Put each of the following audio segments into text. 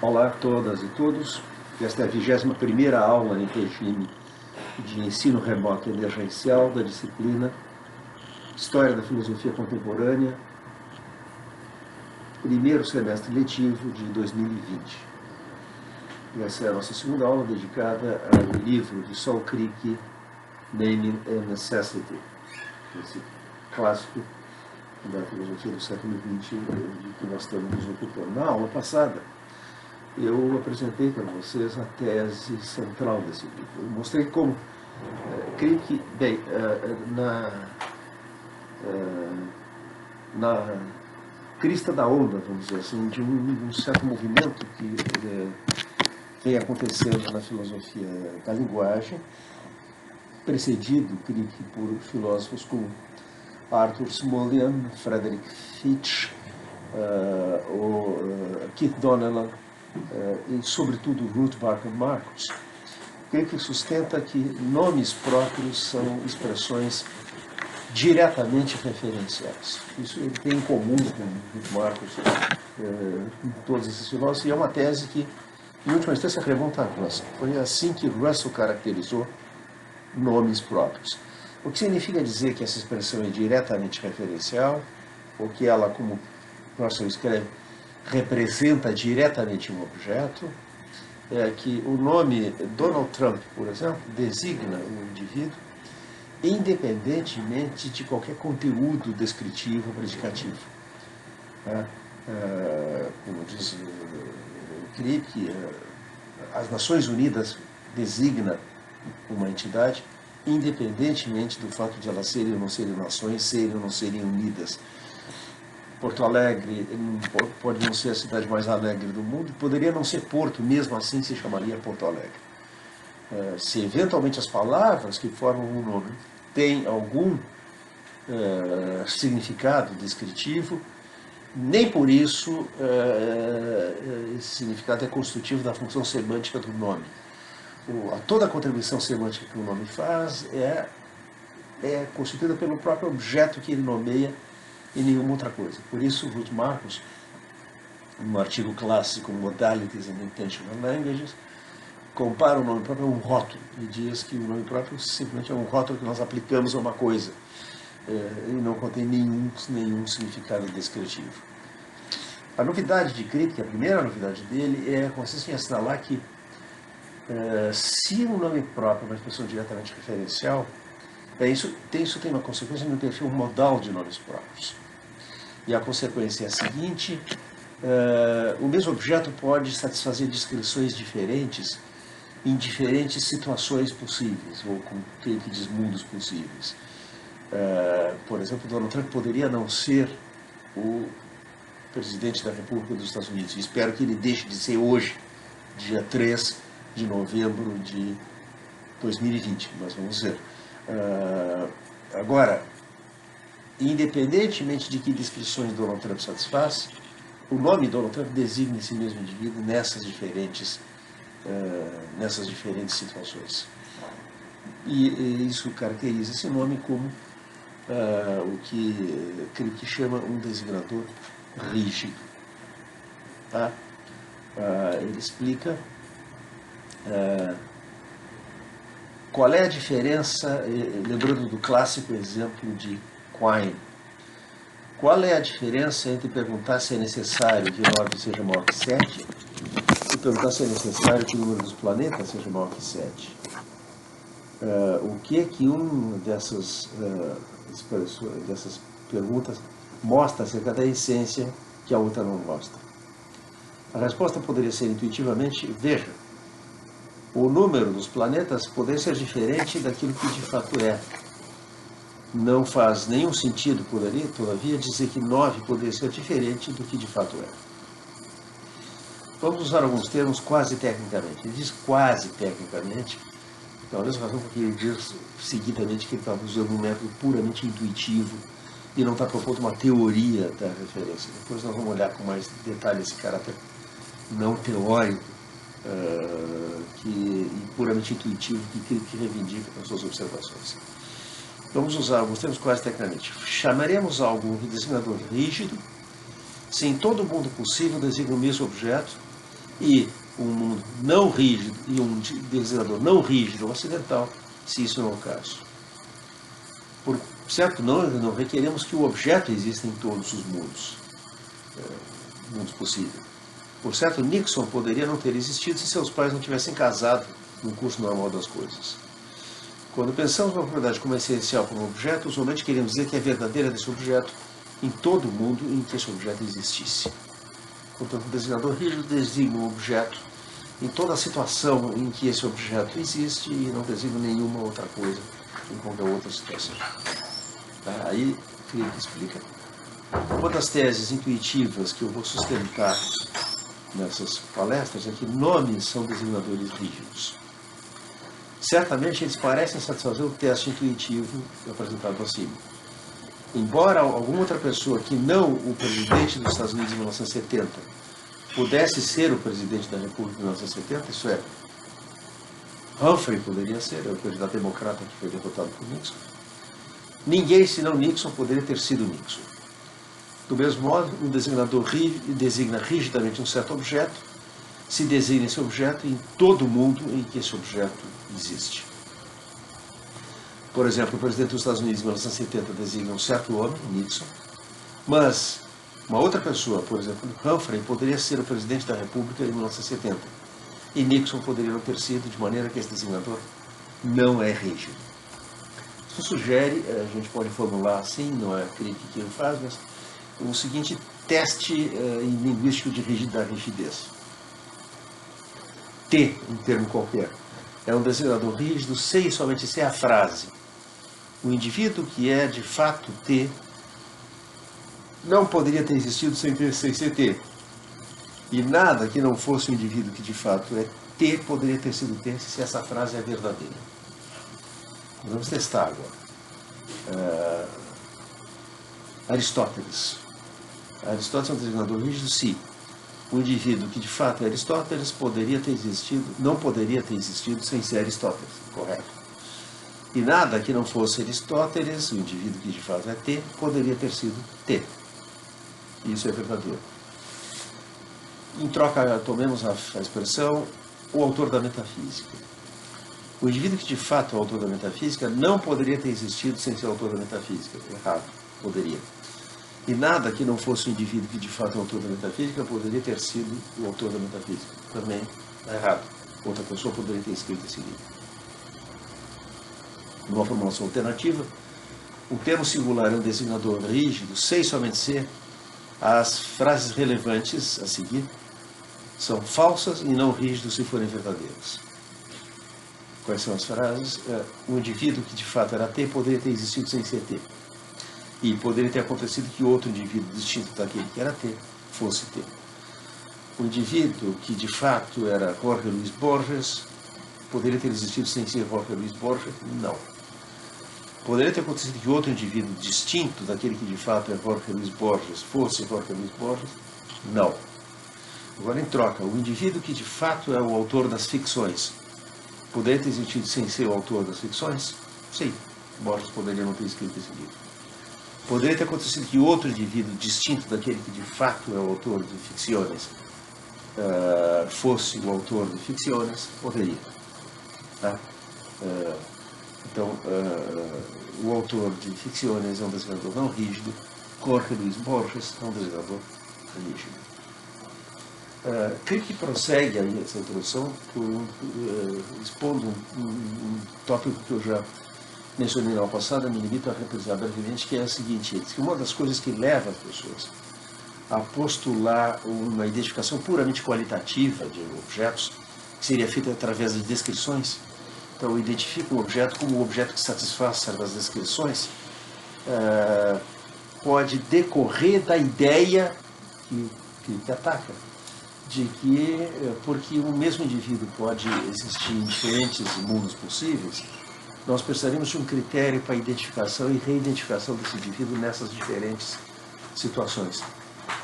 Olá a todas e todos. Esta é a 21ª aula em regime de ensino remoto emergencial da disciplina História da Filosofia Contemporânea, primeiro semestre letivo de 2020. E essa é a nossa segunda aula dedicada ao livro de Saul Crick, Naming and Necessity, esse clássico da filosofia do século XX de que nós estamos nos ocupando. Na aula passada, eu apresentei para vocês a tese central desse livro. Eu mostrei como Crick, bem, na crista da onda, vamos dizer assim, de um certo movimento que vem acontecendo na filosofia da linguagem, precedido, Crick, por filósofos como Arthur Smullyan, Frederick Fitch, Keith Donnellan, e, sobretudo, Ruth Barton Marcus. Crick sustenta que nomes próprios são expressões diretamente referenciais. Isso ele tem em comum com Ruth Marcus, com todos esses filósofos, e é uma tese que, em última instância, remonta a Russell. Foi assim que Russell caracterizou nomes próprios. O que significa dizer que essa expressão é diretamente referencial, ou que ela, como Russell escreve, representa diretamente um objeto, é que o nome Donald Trump, por exemplo, designa um indivíduo independentemente de qualquer conteúdo descritivo ou predicativo. Como diz Crick, as Nações Unidas designa uma entidade independentemente do fato de elas serem ou não serem nações, serem ou não serem unidas. Porto Alegre pode não ser a cidade mais alegre do mundo, poderia não ser Porto, mesmo assim se chamaria Porto Alegre. Se eventualmente as palavras que formam um nome têm algum significado descritivo, nem por isso esse significado é constitutivo da função semântica do nome. Toda a contribuição semântica que o nome faz é constituída pelo próprio objeto que ele nomeia e nenhuma outra coisa. Por isso, Ruth Marcus, no artigo clássico Modalities and Intentional Languages, compara o nome próprio a um rótulo e diz que o nome próprio simplesmente é um rótulo que nós aplicamos a uma coisa e não contém nenhum significado descritivo. A novidade de Crick, a primeira novidade dele, consiste em assinalar que se um nome próprio é uma expressão diretamente referencial, isso tem uma consequência no perfil modal de nomes próprios. E a consequência é a seguinte: o mesmo objeto pode satisfazer descrições diferentes em diferentes situações possíveis, ou com que diz mundos possíveis. Por exemplo, Donald Trump poderia não ser o presidente da República dos Estados Unidos. Espero que ele deixe de ser hoje, dia 3 de novembro de 2020, mas vamos ver. Agora, independentemente de que descrições Donald Trump satisfaz, o nome Donald Trump designa esse mesmo indivíduo nessas diferentes situações. E isso caracteriza esse nome como o que Crick chama um designador rígido. Tá? Ele explica qual é a diferença, lembrando do clássico exemplo de Quine, qual é a diferença entre perguntar se é necessário que 9 seja maior que 7 e perguntar se é necessário que o número dos planetas seja maior que 7? O que é que uma dessas perguntas mostra acerca da essência que a outra não mostra? A resposta poderia ser intuitivamente: veja, o número dos planetas poderia ser diferente daquilo que de fato é. Não faz nenhum sentido, todavia, dizer que 9 poderia ser diferente do que de fato é. Vamos usar alguns termos quase tecnicamente. Ele diz quase tecnicamente, então a mesma razão porque ele diz seguidamente que ele estava usando um método puramente intuitivo e não está propondo uma teoria da referência. Depois nós vamos olhar com mais detalhe esse caráter não teórico e puramente intuitivo que reivindica as suas observações. Vamos usar alguns termos quase tecnicamente. Chamaremos algo um designador rígido se em todo o mundo possível designa o mesmo objeto e um mundo não rígido e um designador não rígido ocidental, se isso não é o caso. Por certo, não requeremos que o objeto exista em todos os mundos possíveis. Por certo, Nixon poderia não ter existido se seus pais não tivessem casado no curso normal das coisas. Quando pensamos na propriedade como essencial para um objeto, usualmente queremos dizer que é verdadeira desse objeto em todo o mundo em que esse objeto existisse. Portanto, o designador rígido designa um objeto em toda a situação em que esse objeto existe e não designa nenhuma outra coisa em qualquer outra situação. Aí, Crick explica. Uma das teses intuitivas que eu vou sustentar nessas palestras é que nomes são designadores rígidos. Certamente eles parecem satisfazer o teste intuitivo apresentado acima. Embora alguma outra pessoa que não o presidente dos Estados Unidos em 1970 pudesse ser o presidente da República em 1970, isso é, Humphrey poderia ser, o candidato democrata que foi derrotado por Nixon, ninguém senão Nixon poderia ter sido Nixon. Do mesmo modo, um designador designa rigidamente um certo objeto, se designa esse objeto em todo o mundo em que esse objeto existe. Por exemplo, o presidente dos Estados Unidos em 1970 designa um certo homem, Nixon, mas uma outra pessoa, por exemplo, Humphrey, poderia ser o presidente da República em 1970. E Nixon poderia não ter sido, de maneira que esse designador não é rígido. Isso sugere, a gente pode formular assim, não é a Crick que ele faz, mas o seguinte teste em linguístico da rigidez. T, um termo qualquer, é um designador rígido se e somente se é a frase. O indivíduo que é de fato T não poderia ter existido sem ser T. E nada que não fosse um indivíduo que de fato é T poderia ter sido T se essa frase é verdadeira. Vamos testar agora. Aristóteles. Aristóteles é um designador rígido se o indivíduo que de fato é Aristóteles não poderia ter existido sem ser Aristóteles, correto? E nada que não fosse Aristóteles, o indivíduo que de fato é T, poderia ter sido T. Isso é verdadeiro. Em troca, tomemos a expressão o autor da metafísica. O indivíduo que de fato é o autor da metafísica não poderia ter existido sem ser o autor da metafísica. Errado. Poderia. E nada que não fosse o indivíduo que de fato é o autor da metafísica poderia ter sido o autor da metafísica. Também errado. Outra pessoa poderia ter escrito esse livro. Numa formulação alternativa, o termo singular é um designador rígido, se e somente se as frases relevantes a seguir são falsas e não rígidas se forem verdadeiras. Quais são as frases? O indivíduo que de fato era T poderia ter existido sem ser T. E poderia ter acontecido que outro indivíduo distinto daquele que era T fosse T. O indivíduo que de fato era Jorge Luis Borges poderia ter existido sem ser Jorge Luis Borges? Não. Poderia ter acontecido que outro indivíduo distinto daquele que de fato é Jorge Luis Borges fosse Jorge Luis Borges? Não. Agora, em troca, o indivíduo que de fato é o autor das ficções poderia ter existido sem ser o autor das ficções? Sim. Borges poderia não ter escrito esse livro. Poderia ter acontecido que outro indivíduo distinto daquele que de fato é o autor de ficções fosse o autor de ficções? Poderia. Tá? Então, o autor de ficções é um designador não rígido, Jorge Luis Borges é um designador rígido. Crick prossegue aí essa introdução expondo um tópico que eu já mencionei no passado, me limito a representar brevemente, que é o seguinte: que uma das coisas que leva as pessoas a postular uma identificação puramente qualitativa de objetos, que seria feita através de descrições. Então, identifica um objeto como um objeto que satisfaz certas descrições, pode decorrer da ideia que ataca, de que, porque o mesmo indivíduo pode existir em diferentes mundos possíveis, nós precisaríamos de um critério para identificação e reidentificação desse indivíduo nessas diferentes situações.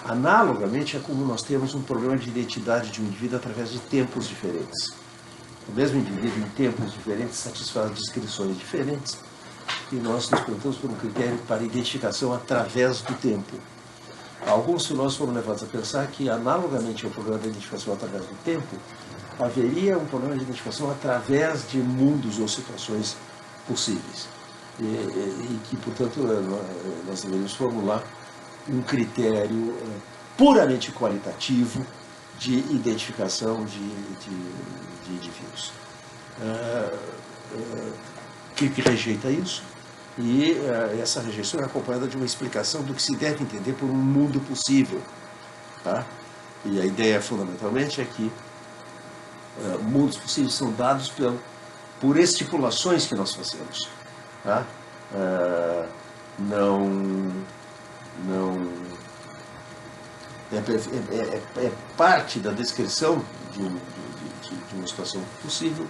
Analogamente, é como nós temos um problema de identidade de um indivíduo através de tempos diferentes. O mesmo indivíduo, em tempos diferentes, satisfaz descrições diferentes, e nós nos perguntamos por um critério para identificação através do tempo. Alguns filósofos foram levados a pensar que, analogamente ao problema da identificação através do tempo, haveria um problema de identificação através de mundos ou situações possíveis. E que, portanto, nós deveríamos formular um critério puramente qualitativo de identificação de indivíduos. Kirk rejeita isso, e essa rejeição é acompanhada de uma explicação do que se deve entender por um mundo possível. Tá? E a ideia, fundamentalmente, é que mundos possíveis são dados por estipulações que nós fazemos. Tá? É parte da descrição de uma situação possível,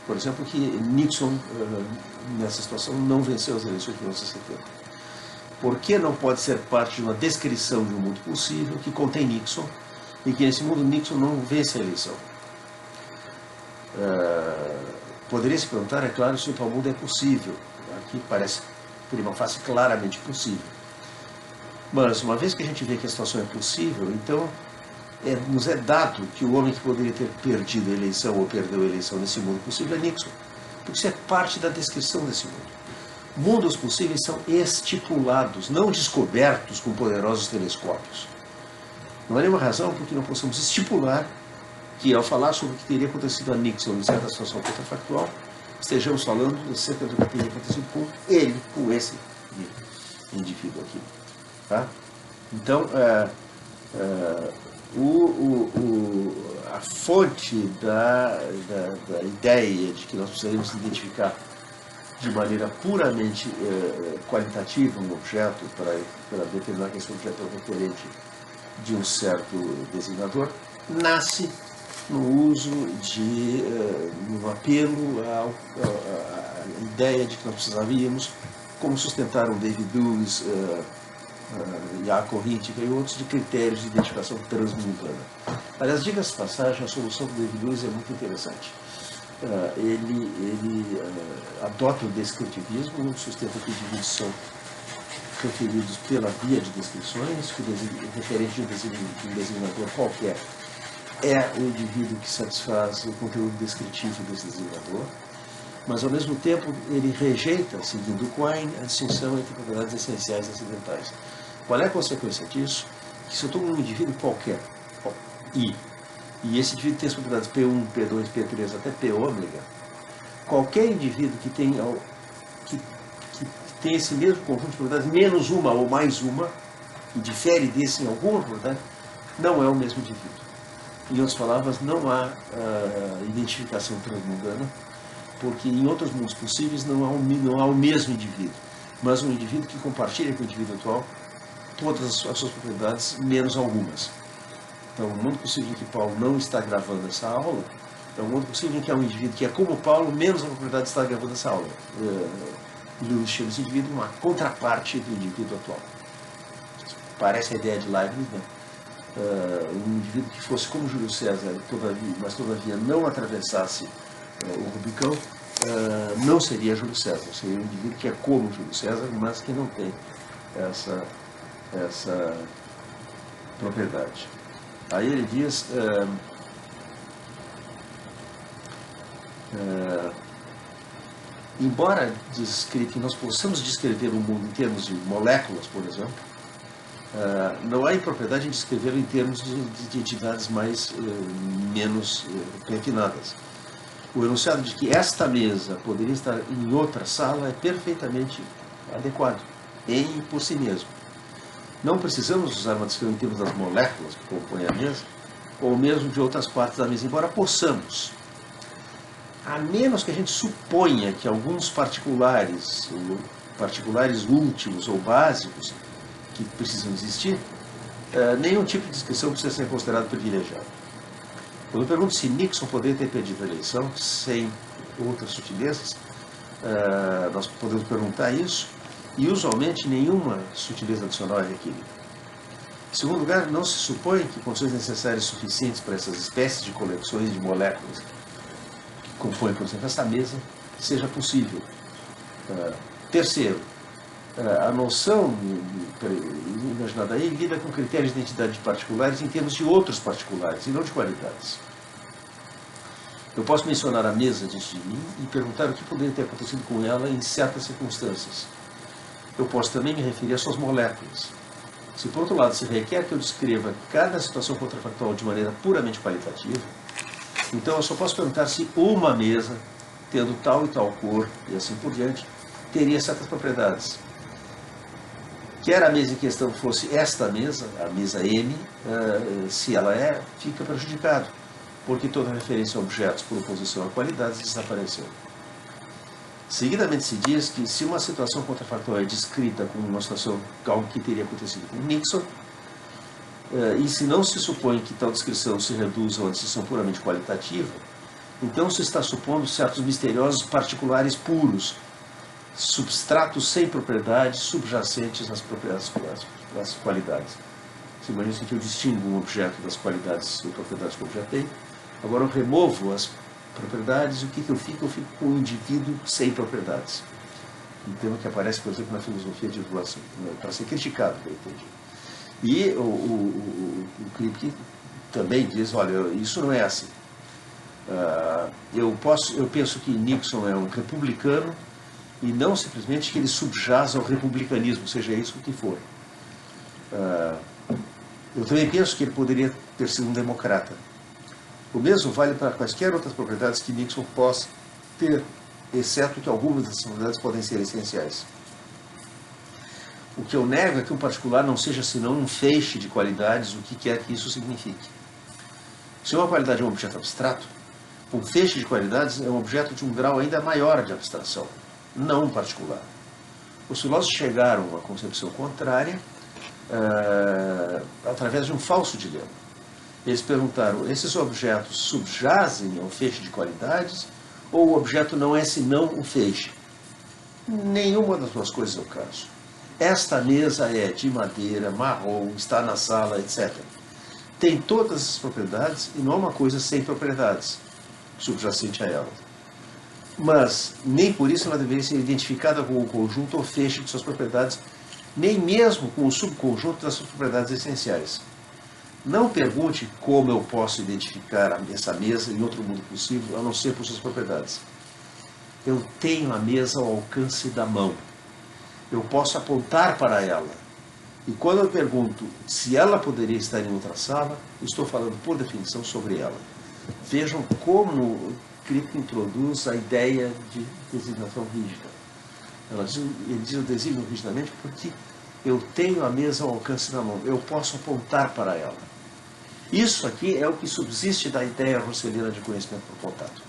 por exemplo, que Nixon, nessa situação, não venceu as eleições de 1970. Por que não pode ser parte de uma descrição de um mundo possível que contém Nixon, e que nesse mundo Nixon não vence a eleição? Poderia se perguntar, é claro, se o tal mundo é possível. Aqui parece, por uma face, claramente possível. Mas, uma vez que a gente vê que a situação é possível, então nos é dado que o homem que poderia ter perdido a eleição ou perdeu a eleição nesse mundo possível é Nixon. Porque isso é parte da descrição desse mundo. Mundos possíveis são estipulados, não descobertos com poderosos telescópios. Não há nenhuma razão por que não possamos estipular que, ao falar sobre o que teria acontecido a Nixon em certa situação contrafactual, estejamos falando acerca do que teria acontecido com ele, com esse indivíduo aqui. Tá? Então, a fonte da ideia de que nós precisamos identificar de maneira puramente qualitativa um objeto para determinar que esse objeto é referente de um certo designador, nasce no uso de um apelo à ideia de que nós precisaríamos, como sustentaram David Lewis, Jaakko Hintikka e outros, de critérios de identificação transmundana. Aliás, diga-se de passagem, a solução do David Lewis é muito interessante. Ele adota o descritivismo, sustenta que indivíduos são referidos pela via de descrições, que o referente de um designador qualquer é o indivíduo que satisfaz o conteúdo descritivo desse designador, mas, ao mesmo tempo, ele rejeita, seguindo Quine, a distinção entre propriedades essenciais e acidentais. Qual é a consequência disso? Que se eu estou um indivíduo qualquer, e esse indivíduo tem as propriedades P1, P2, P3, até P ômega, qualquer indivíduo que tem esse mesmo conjunto de propriedades, menos uma ou mais uma, e difere desse em alguma propriedade, não é o mesmo indivíduo. Em outras palavras, não há identificação transmundana, porque em outros mundos possíveis não há o mesmo indivíduo, mas um indivíduo que compartilha com o indivíduo atual todas as suas propriedades, menos algumas. Então, o mundo possível em que Paulo não está gravando essa aula é um mundo possível em que há um indivíduo que é como Paulo, menos a propriedade de estar gravando essa aula. Lewis chama esse indivíduo uma contraparte do indivíduo atual. Parece a ideia de Leibniz, né? Um indivíduo que fosse como Júlio César, mas todavia não atravessasse o Rubicão, não seria Júlio César, seria um indivíduo que é como Júlio César, mas que não tem essa propriedade. Aí ele diz, embora que nós possamos descrever o mundo em termos de moléculas, por exemplo, não há impropriedade em descrevê-lo em termos de entidades menos refinadas. O enunciado de que esta mesa poderia estar em outra sala é perfeitamente adequado, em por si mesmo. Não precisamos usar uma descrição em termos das moléculas que compõem a mesa, ou mesmo de outras partes da mesa, embora possamos. A menos que a gente suponha que alguns particulares últimos ou básicos, que precisam existir, nenhum tipo de descrição precisa ser considerado privilegiado. Quando eu pergunto se Nixon poderia ter perdido a eleição sem outras sutilezas, nós podemos perguntar isso, e usualmente nenhuma sutileza adicional é requerida. Em segundo lugar, não se supõe que condições necessárias suficientes para essas espécies de coleções de moléculas que compõem, por exemplo, essa mesa, seja possível. Terceiro, A noção imaginada aí lida com critérios de identidade particulares em termos de outros particulares, e não de qualidades. Eu posso mencionar a mesa diante de mim e perguntar o que poderia ter acontecido com ela em certas circunstâncias. Eu posso também me referir às suas moléculas. Se, por outro lado, se requer que eu descreva cada situação contrafactual de maneira puramente qualitativa, então eu só posso perguntar se uma mesa, tendo tal e tal cor, e assim por diante, teria certas propriedades. Quer a mesa em questão fosse esta mesa, a mesa M, se ela é, fica prejudicado, porque toda referência a objetos por oposição a qualidades desapareceu. Seguidamente se diz que se uma situação contrafactual é descrita como uma situação, algo que teria acontecido com Nixon, e se não se supõe que tal descrição se reduza a uma descrição puramente qualitativa, então se está supondo certos misteriosos particulares puros, substratos sem propriedades, subjacentes às qualidades. Você imagina que eu distingo um objeto das qualidades e propriedades que o objeto tem, agora eu removo as propriedades, o que eu fico? Eu fico com um indivíduo sem propriedades. Um tema que aparece, por exemplo, na filosofia de evolução, para ser criticado, eu entendi. E o Kripke também diz, olha, isso não é assim. Eu penso que Nixon é um republicano e não simplesmente que ele subjaz ao republicanismo, seja isso o que for. Eu também penso que ele poderia ter sido um democrata. O mesmo vale para quaisquer outras propriedades que Nixon possa ter, exceto que algumas dessas propriedades podem ser essenciais. O que eu nego é que um particular não seja senão um feixe de qualidades, o que quer que isso signifique. Se uma qualidade é um objeto abstrato, um feixe de qualidades é um objeto de um grau ainda maior de abstração, não um particular. Os filósofos chegaram a uma concepção contrária através de um falso dilema. Eles perguntaram, esses objetos subjazem ao feixe de qualidades ou o objeto não é senão um feixe? Nenhuma das duas coisas é o caso. Esta mesa é de madeira, marrom, está na sala, etc. Tem todas as propriedades e não é uma coisa sem propriedades subjacente a ela. Mas nem por isso ela deveria ser identificada com o conjunto ou feixe de suas propriedades, nem mesmo com o subconjunto das suas propriedades essenciais. Não pergunte como eu posso identificar essa mesa em outro mundo possível, a não ser por suas propriedades. Eu tenho a mesa ao alcance da mão. Eu posso apontar para ela. E quando eu pergunto se ela poderia estar em outra sala, estou falando, por definição, sobre ela. Vejam como Kripke introduz a ideia de designação rígida. Ele diz o designo rigidamente porque eu tenho a mesa ao alcance da mão. Eu posso apontar para ela. Isso aqui é o que subsiste da ideia russelliana de conhecimento por contato.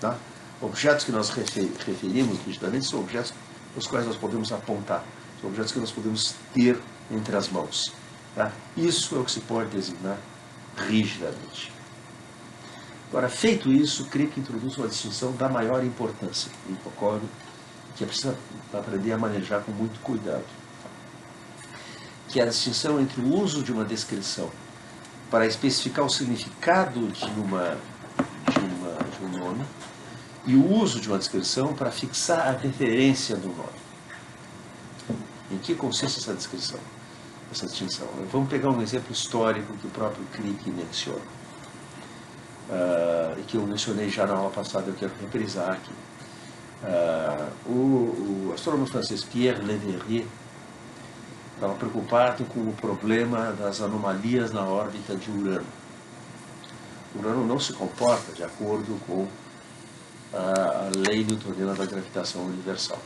Tá? Objetos que nós referimos rigidamente são objetos os quais nós podemos apontar, são objetos que nós podemos ter entre as mãos. Tá? Isso é o que se pode designar rigidamente. Agora, feito isso, Kripke introduz uma distinção da maior importância, que é preciso aprender a manejar com muito cuidado, que é a distinção entre o uso de uma descrição para especificar o significado de um nome e o uso de uma descrição para fixar a referência do nome. Em que consiste essa descrição, essa distinção? Vamos pegar um exemplo histórico que o próprio Kripke menciona, e que eu mencionei já na aula passada, eu quero reprisar aqui. O astrônomo francês Pierre Leverrier estava preocupado com o problema das anomalias na órbita de Urano. Urano não se comporta de acordo com a lei newtoniana da gravitação universal.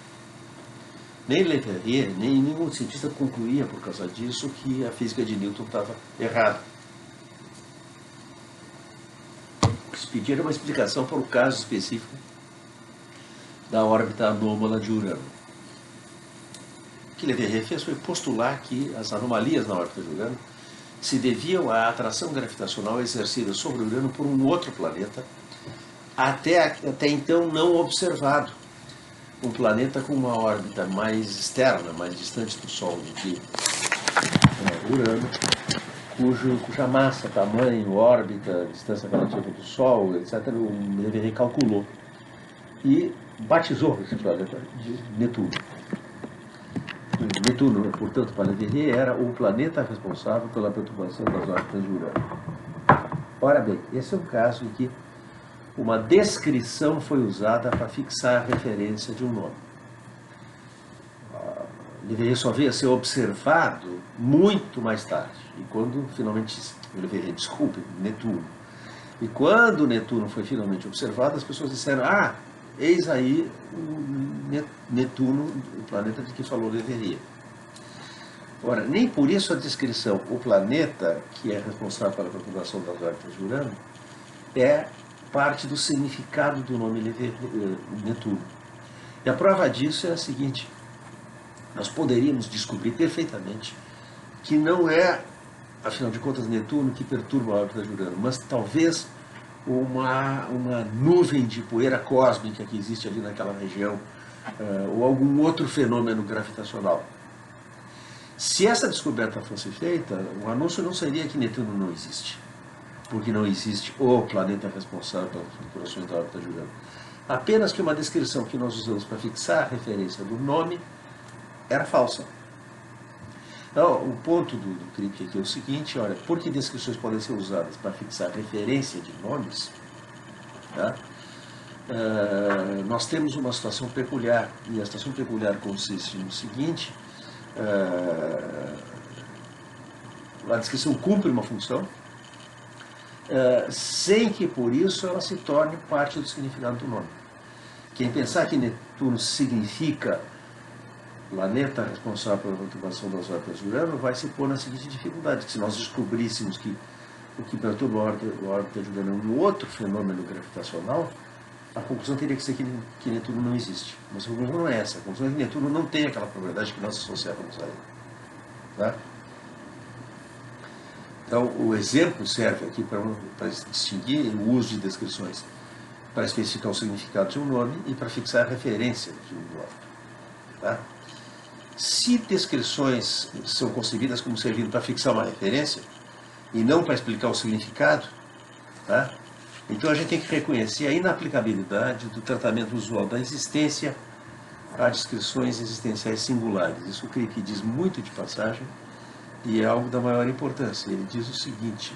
Nem Leverrier, nem nenhum cientista concluía por causa disso que a física de Newton estava errada. Eles pediram uma explicação para o caso específico da órbita anômala de Urano. O que Leverrier fez foi postular que as anomalias na órbita de Urano se deviam à atração gravitacional exercida sobre Urano por um outro planeta, até então não observado. Um planeta com uma órbita mais externa, mais distante do Sol do que Urano, cuja massa, tamanho, órbita, distância relativa do Sol, etc., o Leverrier calculou e batizou esse planeta de Netuno. Netuno, portanto, para Leverrier, era o planeta responsável pela perturbação das órbitas de Urano. Ora bem, esse é um caso em que uma descrição foi usada para fixar a referência de um nome. Leverrier só veio a ser observado muito mais tarde, e quando finalmente, Leverrier, desculpe, Netuno. E quando Netuno foi finalmente observado, as pessoas disseram, eis aí o Netuno, o planeta de que falou Leverrier. Ora, nem por isso a descrição, o planeta que é responsável pela perturbação das órbitas de Urano, é parte do significado do nome Netuno. E a prova disso é a seguinte: nós poderíamos descobrir perfeitamente que não é, afinal de contas, Netuno que perturba a órbita de Urano, mas talvez uma nuvem de poeira cósmica que existe ali naquela região, ou algum outro fenômeno gravitacional. Se essa descoberta fosse feita, o anúncio não seria que Netuno não existe, porque não existe o planeta responsável pelas flutuações da órbita de Urano. Apenas que uma descrição que nós usamos para fixar a referência do nome era falsa. Então, o ponto do Kripke aqui é o seguinte: olha, porque descrições podem ser usadas para fixar referência de nomes, tá? Nós temos uma situação peculiar, e a situação peculiar consiste no seguinte: a descrição cumpre uma função, sem que por isso ela se torne parte do significado do nome. Quem pensar que Netuno significa planeta responsável pela perturbação das órbitas de Urano vai se pôr na seguinte dificuldade: que se nós descobríssemos que o que perturba a órbita de Urano é um outro fenômeno gravitacional, a conclusão teria que ser que Netuno não existe. Mas a conclusão não é essa. A conclusão é que Netuno não tem aquela propriedade que nós associávamos a ele. Tá? Então, o exemplo serve aqui para distinguir o uso de descrições para especificar o significado de um nome e para fixar a referência de um nome. Tá? Se descrições são concebidas como servindo para fixar uma referência e não para explicar o significado, tá? Então a gente tem que reconhecer a inaplicabilidade do tratamento usual da existência a descrições existenciais singulares. Isso o Kripke diz muito de passagem e é algo da maior importância. Ele diz o seguinte: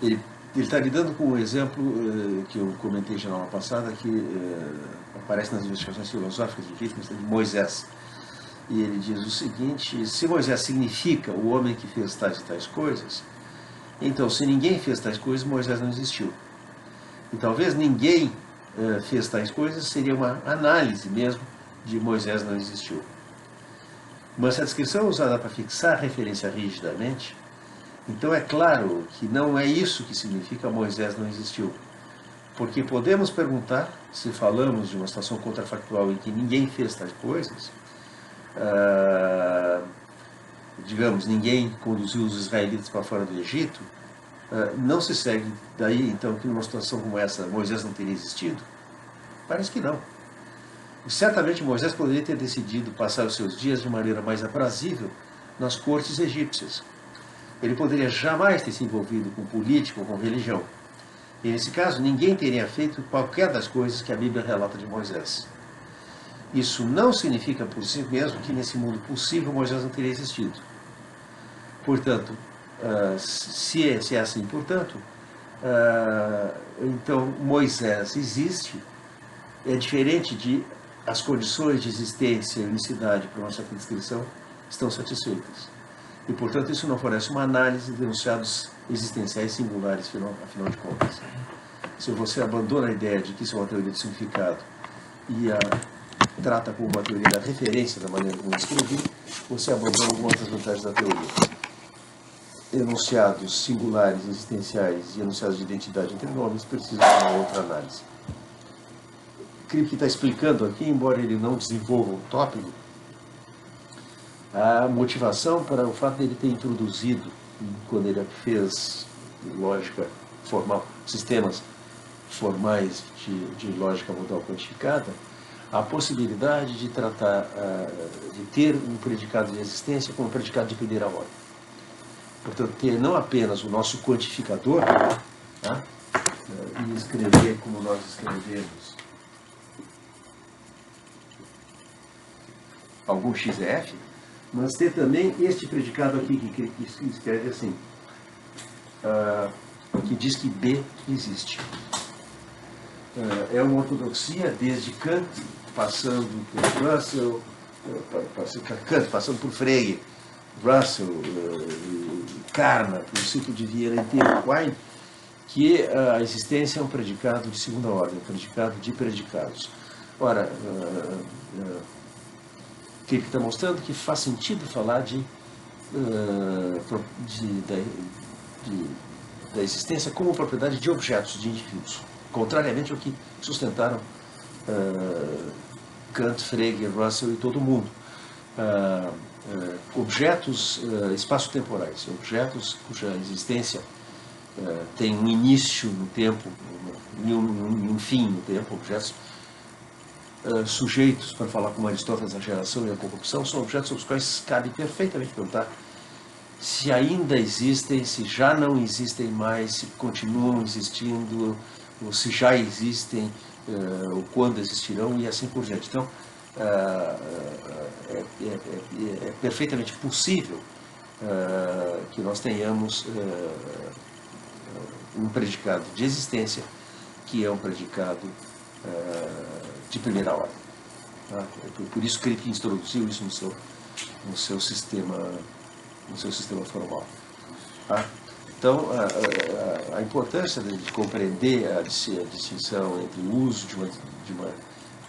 ele está lidando com um exemplo que eu comentei já na aula passada, que aparece nas investigações filosóficas de Wittgenstein, de Moisés. E ele diz o seguinte: se Moisés significa o homem que fez tais e tais coisas, então se ninguém fez tais coisas, Moisés não existiu. E talvez ninguém fez tais coisas seria uma análise mesmo de Moisés não existiu. Mas se a descrição é usada para fixar a referência rigidamente, então é claro que não é isso que significa Moisés não existiu. Porque podemos perguntar, se falamos de uma situação contrafactual em que ninguém fez tais coisas, digamos, ninguém conduziu os israelitas para fora do Egito, não se segue daí então que numa situação como essa Moisés não teria existido? Parece que não. Certamente Moisés poderia ter decidido passar os seus dias de maneira mais aprazível nas cortes egípcias. Ele poderia jamais ter se envolvido com política ou com religião. E nesse caso, ninguém teria feito qualquer das coisas que a Bíblia relata de Moisés. Isso não significa por si mesmo que nesse mundo possível Moisés não teria existido. Portanto, se é assim, portanto, então Moisés existe, é diferente de as condições de existência e unicidade para uma certa descrição estão satisfeitas. E, portanto, isso não fornece uma análise de enunciados existenciais singulares, afinal de contas. Se você abandona a ideia de que isso é uma teoria de significado e a trata como uma teoria da referência da maneira como eu escrevi, você abandona algumas das vantagens da teoria. Enunciados singulares, existenciais e enunciados de identidade entre nomes precisam de uma outra análise. Kripke está explicando aqui, embora ele não desenvolva o tópico, a motivação para o fato de ele ter introduzido, quando ele fez lógica formal, sistemas formais de lógica modal quantificada, a possibilidade de tratar, de ter um predicado de existência como um predicado de primeira ordem. Portanto, ter não apenas o nosso quantificador, tá, e escrever como nós escrevemos algum x é f, mas ter também este predicado aqui, que escreve assim, que diz que B existe. É uma ortodoxia desde Kant, passando por Russell, Kant, passando por Frege, Russell, Carnap, o ciclo de Vieira inteiro, Quine, que a existência é um predicado de segunda ordem, um predicado de predicados. Ora, que está mostrando que faz sentido falar da existência como propriedade de objetos, de indivíduos, contrariamente ao que sustentaram Kant, Frege, Russell e todo mundo. Objetos espaço-temporais, objetos cuja existência tem um início no tempo e um fim no tempo, objetos sujeitos, para falar com Aristóteles, a geração e a corrupção, são objetos sobre os quais cabe perfeitamente perguntar se ainda existem, se já não existem mais, se continuam existindo, ou se já existem, ou quando existirão, e assim por diante. Então, é perfeitamente possível que nós tenhamos um predicado de existência, que é um predicado de primeira ordem. Tá? Por isso Crick introduziu isso no seu sistema formal. Tá? Então, a importância de compreender a distinção entre o uso de uma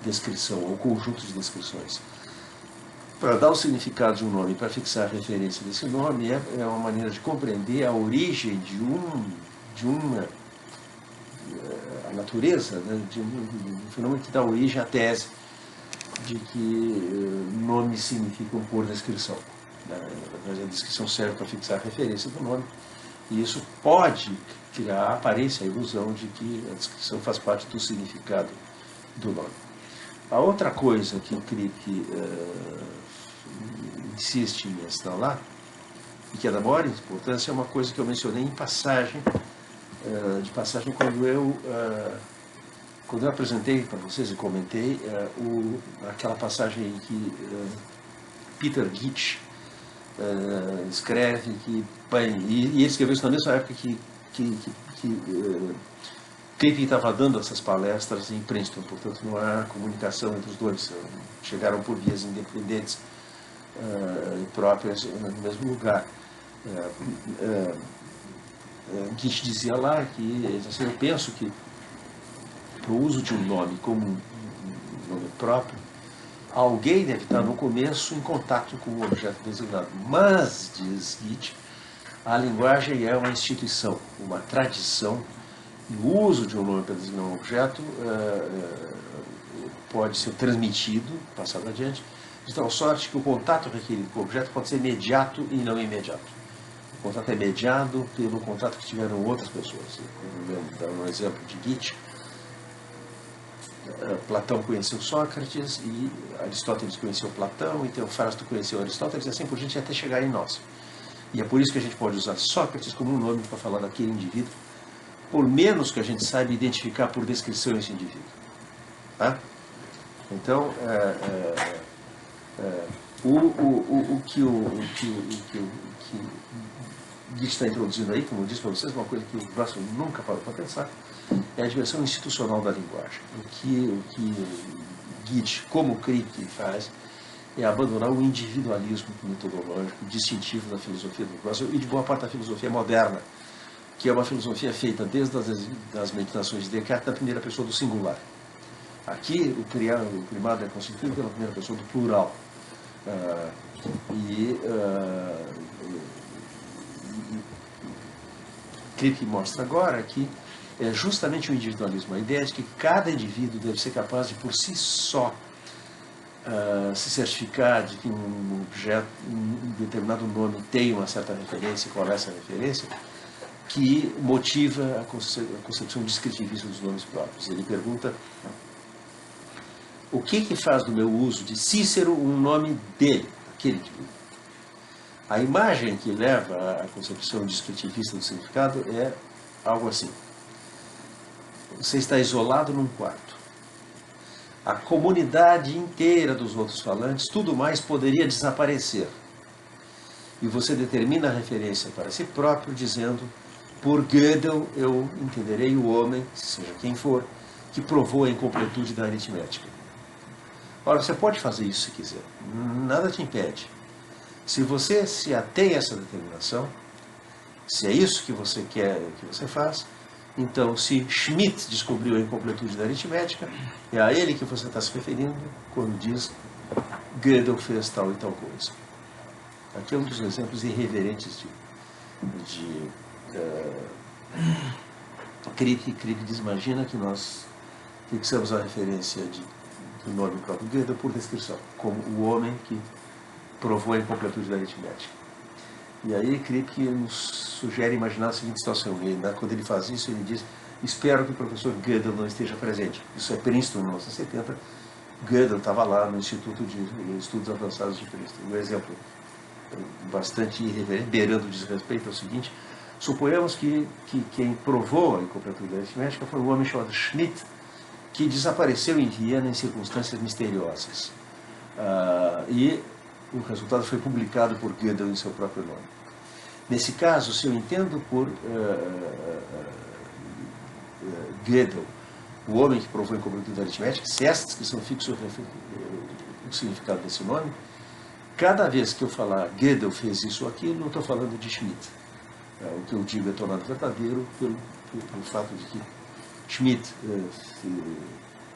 descrição ou conjunto de descrições para dar o significado de um nome, para fixar a referência desse nome, é uma maneira de compreender a origem a natureza, né, de um fenômeno que dá origem à tese de que nomes significam por descrição. A descrição serve para fixar a referência do nome, e isso pode criar a aparência, a ilusão de que a descrição faz parte do significado do nome. A outra coisa que o Crick insiste em assinalar, e que é da maior importância, é uma coisa que eu mencionei em passagem, quando eu apresentei para vocês e comentei aquela passagem em que Peter Gitsch escreve que, e ele escreveu isso na mesma época que Crick estava dando essas palestras em Princeton, portanto não há comunicação entre os dois, chegaram por vias independentes e próprias no mesmo lugar. Gitsch dizia lá que assim, eu penso que o uso de um nome como um nome próprio, alguém deve estar no começo em contato com o objeto designado. Mas, diz Gitsch, a linguagem é uma instituição, uma tradição, e o uso de um nome para designar um objeto pode ser transmitido, passado adiante, de tal sorte que o contato requerido com o objeto pode ser imediato e não imediato. O contato é mediado pelo contato que tiveram outras pessoas. Vou dar um exemplo de Gitsch. Platão conheceu Sócrates e Aristóteles conheceu Platão e Teofrasto conheceu Aristóteles e assim por diante até chegar em nós. E é por isso que a gente pode usar Sócrates como um nome para falar daquele indivíduo, por menos que a gente saiba identificar por descrição esse indivíduo. Tá? Então, o que Gitsch está introduzindo aí, como eu disse para vocês, uma coisa que o Russell nunca parou para pensar, é a dimensão institucional da linguagem. O que Gitsch, como Crick, faz é abandonar o individualismo metodológico distintivo da filosofia do Russell e de boa parte da filosofia moderna, que é uma filosofia feita desde as meditações de Descartes na primeira pessoa do singular. Aqui o primado é constituído pela primeira pessoa do plural. Crick mostra agora que é justamente o individualismo, a ideia de que cada indivíduo deve ser capaz de, por si só, se certificar de que um objeto, um determinado nome tem uma certa referência, qual é essa referência, que motiva a concepção descritivista dos nomes próprios. Ele pergunta: o que faz do meu uso de Cícero um nome dele, aquele indivíduo? A imagem que leva à concepção descritivista do significado é algo assim. Você está isolado num quarto. a comunidade inteira dos outros falantes, tudo mais poderia desaparecer. E você determina a referência para si próprio, dizendo: por Gödel eu entenderei o homem, seja quem for, que provou a incompletude da aritmética. Ora, você pode fazer isso se quiser, nada te impede. Se você se atém a essa determinação, se é isso que você quer que você faça, então, se Schmidt descobriu a incompletude da aritmética, é a ele que você está se referindo quando diz Gödel fez tal e tal coisa. Aqui é um dos exemplos irreverentes de Crick diz: imagina que nós fixamos a referência do nome próprio Gödel por descrição, como o homem que provou a incompletude da aritmética. E aí Crick nos sugere imaginar a seguinte situação: quando ele faz isso, ele diz: espero que o professor Gödel não esteja presente. Isso é Princeton, em 1970. Gödel estava lá no Instituto de Estudos Avançados de Princeton. Um exemplo bastante irreverente, beirando o desrespeito, é o seguinte: suponhamos que quem provou a incompletude da aritmética foi um homem chamado Schmidt, que desapareceu em Viena em circunstâncias misteriosas. E o resultado foi publicado por Gödel em seu próprio nome. Nesse caso, se eu entendo por Gödel o homem que provou a incompletude da aritmética, se essa descrição fixa o significado desse nome, cada vez que eu falar Gödel fez isso ou aquilo, eu estou falando de Schmidt. O que eu digo é tornado verdadeiro pelo fato de que Schmidt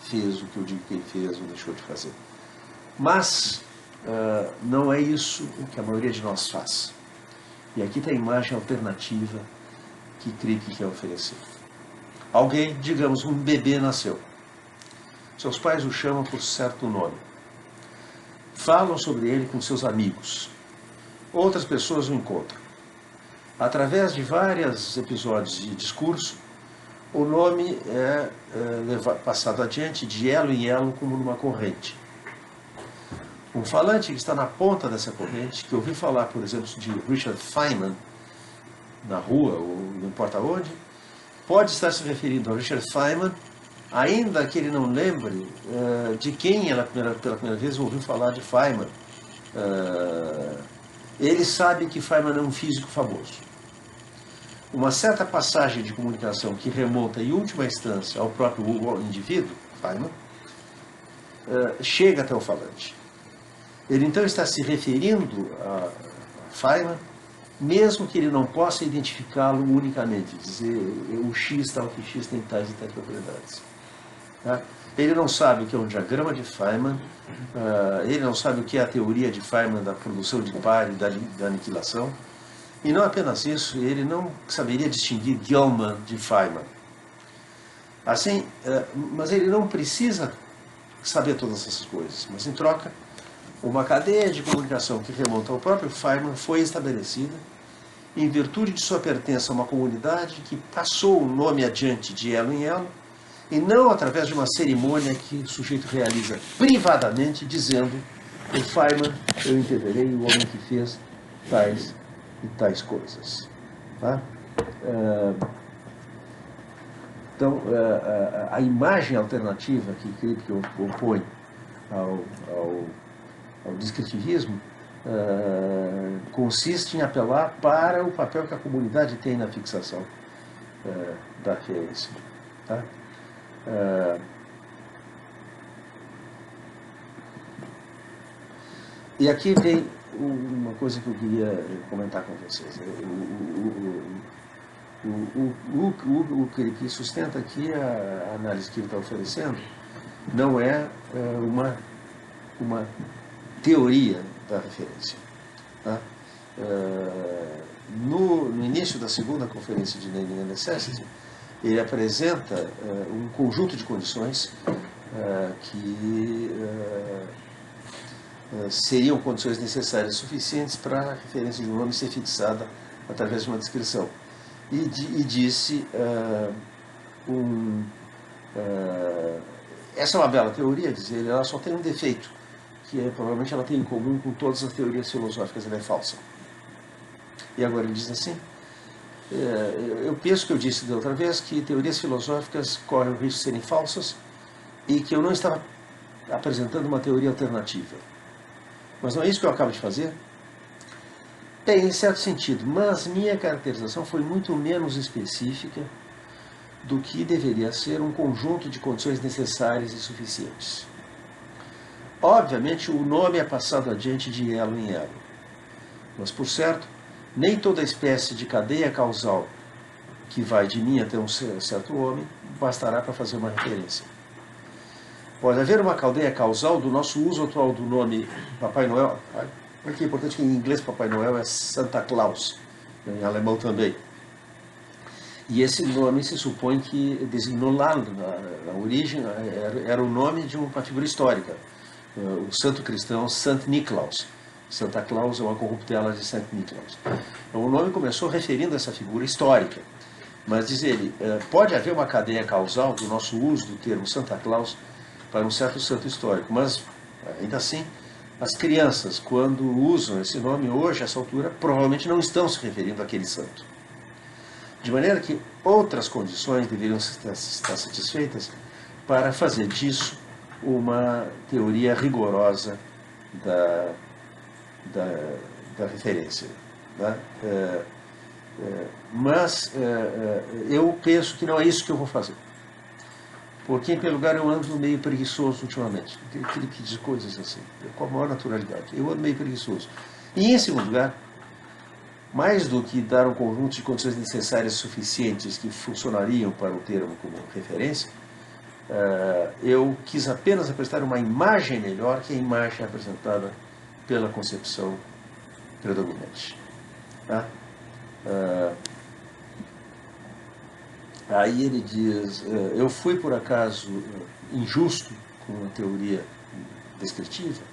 fez o que eu digo que ele fez ou deixou de fazer. Mas não é isso o que a maioria de nós faz. E aqui está a imagem alternativa que Crick quer oferecer. Alguém, digamos, um bebê nasceu. Seus pais o chamam por certo nome. Falam sobre ele com seus amigos. Outras pessoas o encontram. Através de vários episódios de discurso, o nome é passado adiante de elo em elo como numa corrente. Um falante que está na ponta dessa corrente, que ouviu falar, por exemplo, de Richard Feynman, na rua ou não importa onde, pode estar se referindo a Richard Feynman, ainda que ele não lembre de quem ela pela primeira vez ouviu falar de Feynman. Ele sabe que Feynman é um físico famoso. Uma certa passagem de comunicação que remonta em última instância ao próprio indivíduo, Feynman, chega até o falante. Ele então está se referindo a Feynman, mesmo que ele não possa identificá-lo unicamente, dizer o X tal que X tem tais e tais propriedades. Tá? Ele não sabe o que é um diagrama de Feynman, ele não sabe o que é a teoria de Feynman da produção de par e da aniquilação, e não apenas isso, ele não saberia distinguir Gell-Mann de Feynman. Assim, mas ele não precisa saber todas essas coisas, mas em troca, uma cadeia de comunicação que remonta ao próprio Feynman foi estabelecida em virtude de sua pertença a uma comunidade que passou o nome adiante de elo em elo, e não através de uma cerimônia que o sujeito realiza privadamente, dizendo: o Feynman eu entenderei o homem que fez tais e tais coisas. Tá? Então, a imagem alternativa que Crick opõe ao descritivismo consiste em apelar para o papel que a comunidade tem na fixação da referência. Tá? E aqui vem uma coisa que eu queria comentar com vocês. O que sustenta aqui a análise que ele está oferecendo não é uma teoria da referência. Tá? No início da segunda conferência de Naming and Necessity, ele apresenta um conjunto de condições que seriam condições necessárias e suficientes para a referência de um nome ser fixada através de uma descrição. E disse essa é uma bela teoria, diz ele, ela só tem um defeito, que provavelmente ela tem em comum com todas as teorias filosóficas, ela é falsa. E agora ele diz assim: eu penso que eu disse da outra vez que teorias filosóficas correm o risco de serem falsas e que eu não estava apresentando uma teoria alternativa. Mas não é isso que eu acabo de fazer? Tem, em certo sentido, mas minha caracterização foi muito menos específica do que deveria ser um conjunto de condições necessárias e suficientes. Obviamente, o nome é passado adiante de elo em elo. Mas, por certo, nem toda espécie de cadeia causal que vai de mim até um certo homem bastará para fazer uma referência. Pode haver uma cadeia causal do nosso uso atual do nome Papai Noel. Olha que é importante que em inglês Papai Noel é Santa Claus, em alemão também. E esse nome se supõe que designou lá na origem, era o nome de uma figura histórica, o santo cristão Saint Niklaus. Santa Claus é uma corruptela de Saint Niklaus. Então, o nome começou referindo a essa figura histórica. Mas diz ele, pode haver uma cadeia causal do nosso uso do termo Santa Claus para um certo santo histórico, mas ainda assim, as crianças, quando usam esse nome hoje, a essa altura, provavelmente não estão se referindo àquele santo. De maneira que outras condições deveriam estar satisfeitas para fazer disso uma teoria rigorosa da referência. Né? Mas eu penso que não é isso que eu vou fazer. Porque, em primeiro lugar, eu ando meio preguiçoso ultimamente. Aquele que diz coisas assim, com a maior naturalidade. Eu ando meio preguiçoso. E, em segundo lugar, mais do que dar um conjunto de condições necessárias suficientes que funcionariam para o termo como referência, eu quis apenas apresentar uma imagem melhor que a imagem apresentada pela concepção predominante. Tá? Aí ele diz, eu fui por acaso injusto com a teoria descritiva?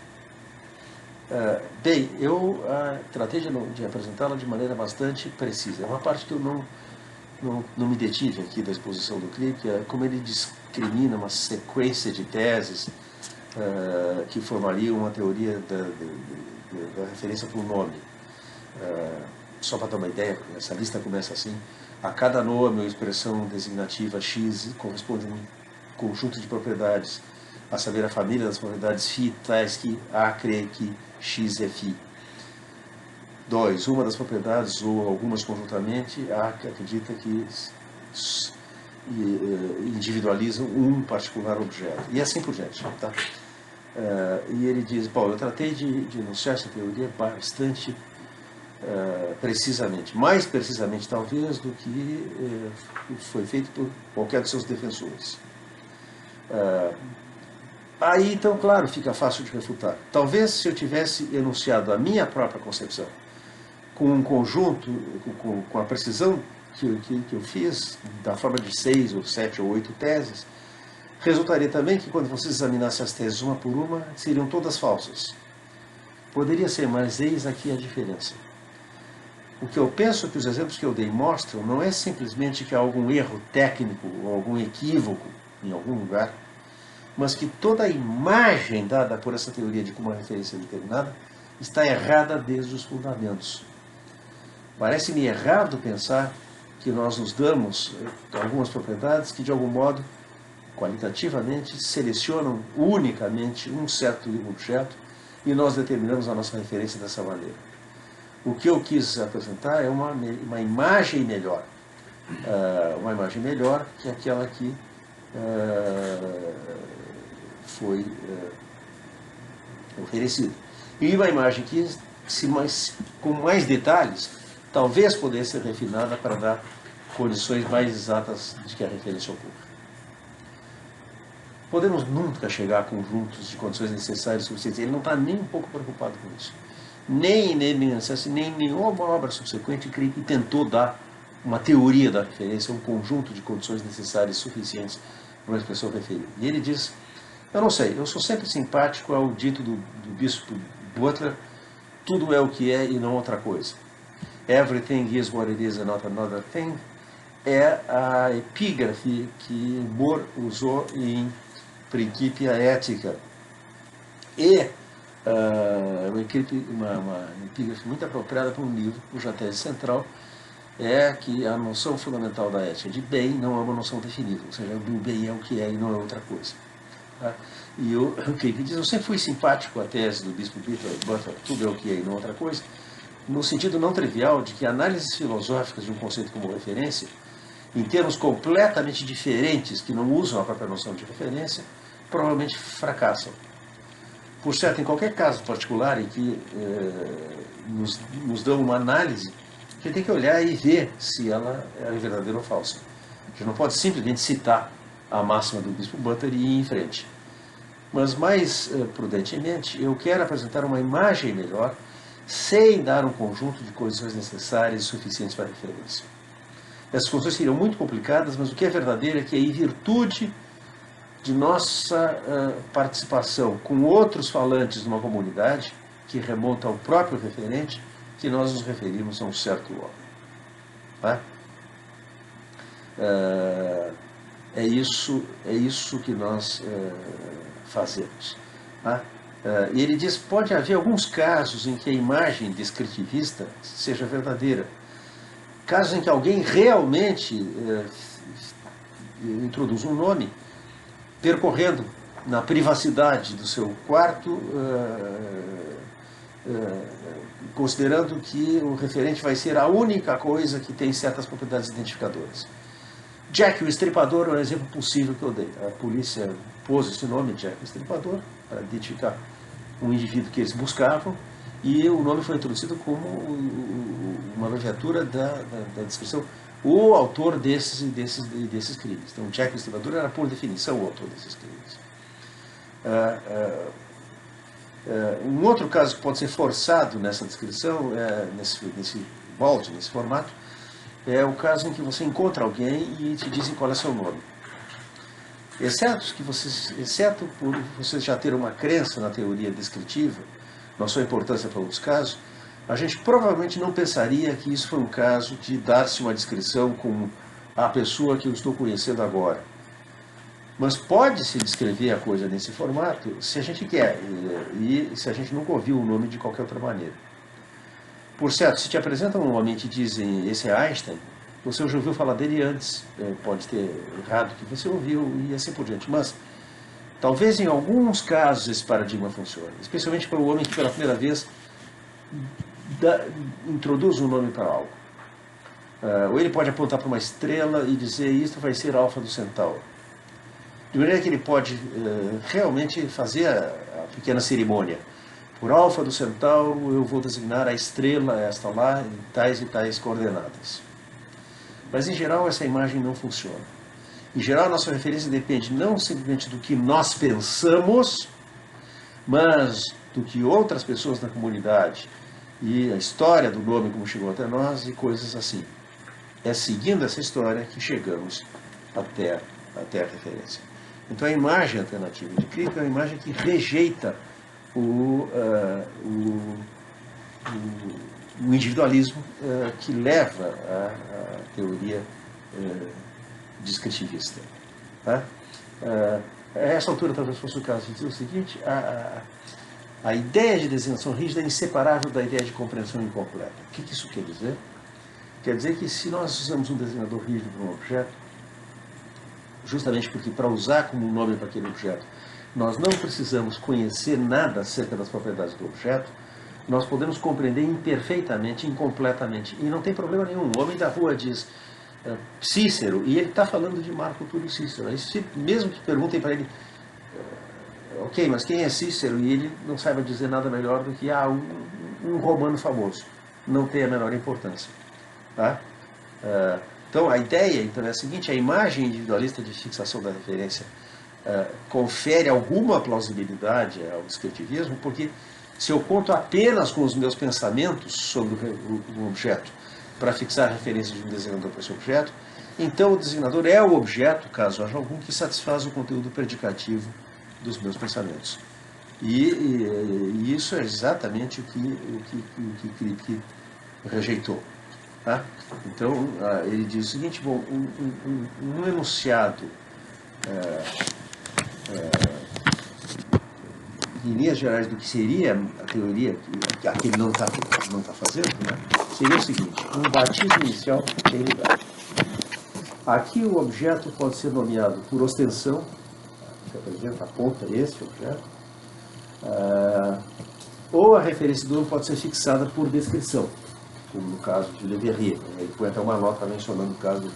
Bem, eu tratei de apresentá-la de maneira bastante precisa. É uma parte que eu não me detive aqui da exposição do Crick, é como ele discrimina uma sequência de teses que formariam uma teoria da referência para o nome. Só para dar uma ideia, essa lista começa assim: a cada nome ou expressão designativa X corresponde a um conjunto de propriedades, a saber, a família das propriedades φ, tais que A crê que X é φ. 2. Uma das propriedades, ou algumas conjuntamente, A acredita que individualizam um particular objeto. E assim por diante. Tá? E ele diz, bom, eu tratei de enunciar essa teoria bastante precisamente, mais precisamente talvez do que foi feito por qualquer dos seus defensores. Aí então, claro, fica fácil de refutar. Talvez se eu tivesse enunciado a minha própria concepção com um conjunto, com a precisão que eu fiz, da forma de 6 ou 7 ou 8 teses, resultaria também que quando você examinasse as teses uma por uma, seriam todas falsas. Poderia ser, mas eis aqui a diferença. O que eu penso que os exemplos que eu dei mostram não é simplesmente que há algum erro técnico ou algum equívoco em algum lugar, mas que toda a imagem dada por essa teoria de como uma referência determinada está errada desde os fundamentos. Parece-me errado pensar que nós nos damos algumas propriedades que, de algum modo, qualitativamente, selecionam unicamente um certo objeto e nós determinamos a nossa referência dessa maneira. O que eu quis apresentar é uma imagem melhor. Uma imagem melhor que aquela que foi oferecida. E uma imagem que, com mais detalhes, talvez pudesse ser refinada para dar condições mais exatas de que a referência ocorra. Podemos nunca chegar a conjuntos de condições necessárias e suficientes. Ele não está nem um pouco preocupado com isso. Nem nenhuma obra subsequente que tentou dar uma teoria da referência, um conjunto de condições necessárias e suficientes para uma expressão referida. E ele diz, eu não sei, eu sou sempre simpático ao dito do bispo Butler, tudo é o que é e não outra coisa. Everything is what it is and not another thing, é a epígrafe que Moore usou em Principia Ética. E uma epígrafe muito apropriada para um livro cuja tese central é que a noção fundamental da ética de bem não é uma noção definida, ou seja, o bem é o que é e não é outra coisa. Tá? E o Crick diz, eu sempre fui simpático à tese do bispo Butler, tudo é o que é e não outra coisa, no sentido não trivial de que análises filosóficas de um conceito como referência, em termos completamente diferentes, que não usam a própria noção de referência, provavelmente fracassam. Por certo, em qualquer caso particular em que nos dão uma análise, a gente tem que olhar e ver se ela é verdadeira ou falsa. A gente não pode simplesmente citar a máxima do bispo Butler e ir em frente. Mas, mais prudentemente, eu quero apresentar uma imagem melhor, sem dar um conjunto de condições necessárias e suficientes para referência. Essas condições seriam muito complicadas, mas o que é verdadeiro é que, em virtude de nossa participação com outros falantes numa comunidade, que remonta ao próprio referente, que nós nos referimos a um certo homem. Tá? É isso que nós fazemos. Tá? E ele diz, pode haver alguns casos em que a imagem descritivista seja verdadeira. Casos em que alguém realmente introduz um nome, percorrendo na privacidade do seu quarto, considerando que o referente vai ser a única coisa que tem certas propriedades identificadoras. Jack o Estripador é um exemplo possível que eu dei. A polícia pôs esse nome, Jack o Estripador, para identificar um indivíduo que eles buscavam, e o nome foi introduzido como uma abreviatura da descrição, o autor desses crimes. Então, Jack o Estripador era, por definição, o autor desses crimes. Um outro caso que pode ser forçado nessa descrição, nesse molde, nesse formato, é o caso em que você encontra alguém e te dizem qual é seu nome. Exceto por você já ter uma crença na teoria descritiva, na sua importância para outros casos, a gente provavelmente não pensaria que isso foi um caso de dar-se uma descrição com a pessoa que eu estou conhecendo agora. Mas pode-se descrever a coisa nesse formato se a gente quer, e se a gente nunca ouviu o nome de qualquer outra maneira. Por certo, se te apresentam um homem e te dizem, esse é Einstein, você já ouviu falar dele antes, pode ter errado que você ouviu e assim por diante. Mas, talvez em alguns casos esse paradigma funcione, especialmente para o homem que pela primeira vez introduz um nome para algo. Ou ele pode apontar para uma estrela e dizer, isto vai ser Alfa do Centauro. De maneira que ele pode realmente fazer a pequena cerimônia. Por Alfa do Centauro eu vou designar a estrela, esta lá, em tais e tais coordenadas. Mas, em geral, essa imagem não funciona. Em geral, a nossa referência depende não simplesmente do que nós pensamos, mas do que outras pessoas na comunidade e a história do nome como chegou até nós e coisas assim. É seguindo essa história que chegamos até a referência. Então, a imagem alternativa de Crick é uma imagem que rejeita o individualismo que leva à teoria descritivista. Tá? A essa altura, talvez fosse o caso de dizer o seguinte, a ideia de designação rígida é inseparável da ideia de compreensão incompleta. O que isso quer dizer? Quer dizer que se nós usamos um designador rígido para um objeto, justamente porque para usar como um nome para aquele objeto, nós não precisamos conhecer nada acerca das propriedades do objeto, nós podemos compreender imperfeitamente, incompletamente. E não tem problema nenhum. O homem da rua diz Cícero, e ele está falando de Marco Túlio Cícero. Aí, mesmo que perguntem para ele, ok, mas quem é Cícero? E ele não saiba dizer nada melhor do que um romano famoso. Não tem a menor importância. Tá? Então, a ideia então, é a seguinte, a imagem individualista de fixação da referência confere alguma plausibilidade ao descritivismo, porque se eu conto apenas com os meus pensamentos sobre o objeto para fixar a referência de um designador para esse objeto, então o designador é o objeto, caso haja algum, que satisfaz o conteúdo predicativo dos meus pensamentos. E isso é exatamente o que Crick rejeitou. Tá? Então, ele diz o seguinte, bom, um enunciado em linhas gerais do que seria a teoria que ele não está fazendo, né? Seria o seguinte, um batismo inicial em unidade. Aqui o objeto pode ser nomeado por ostensión, representa, aponta esse objeto, ou a referência do nome pode ser fixada por descrição, como no caso de Le Verrier. Ele põe até uma nota mencionando o caso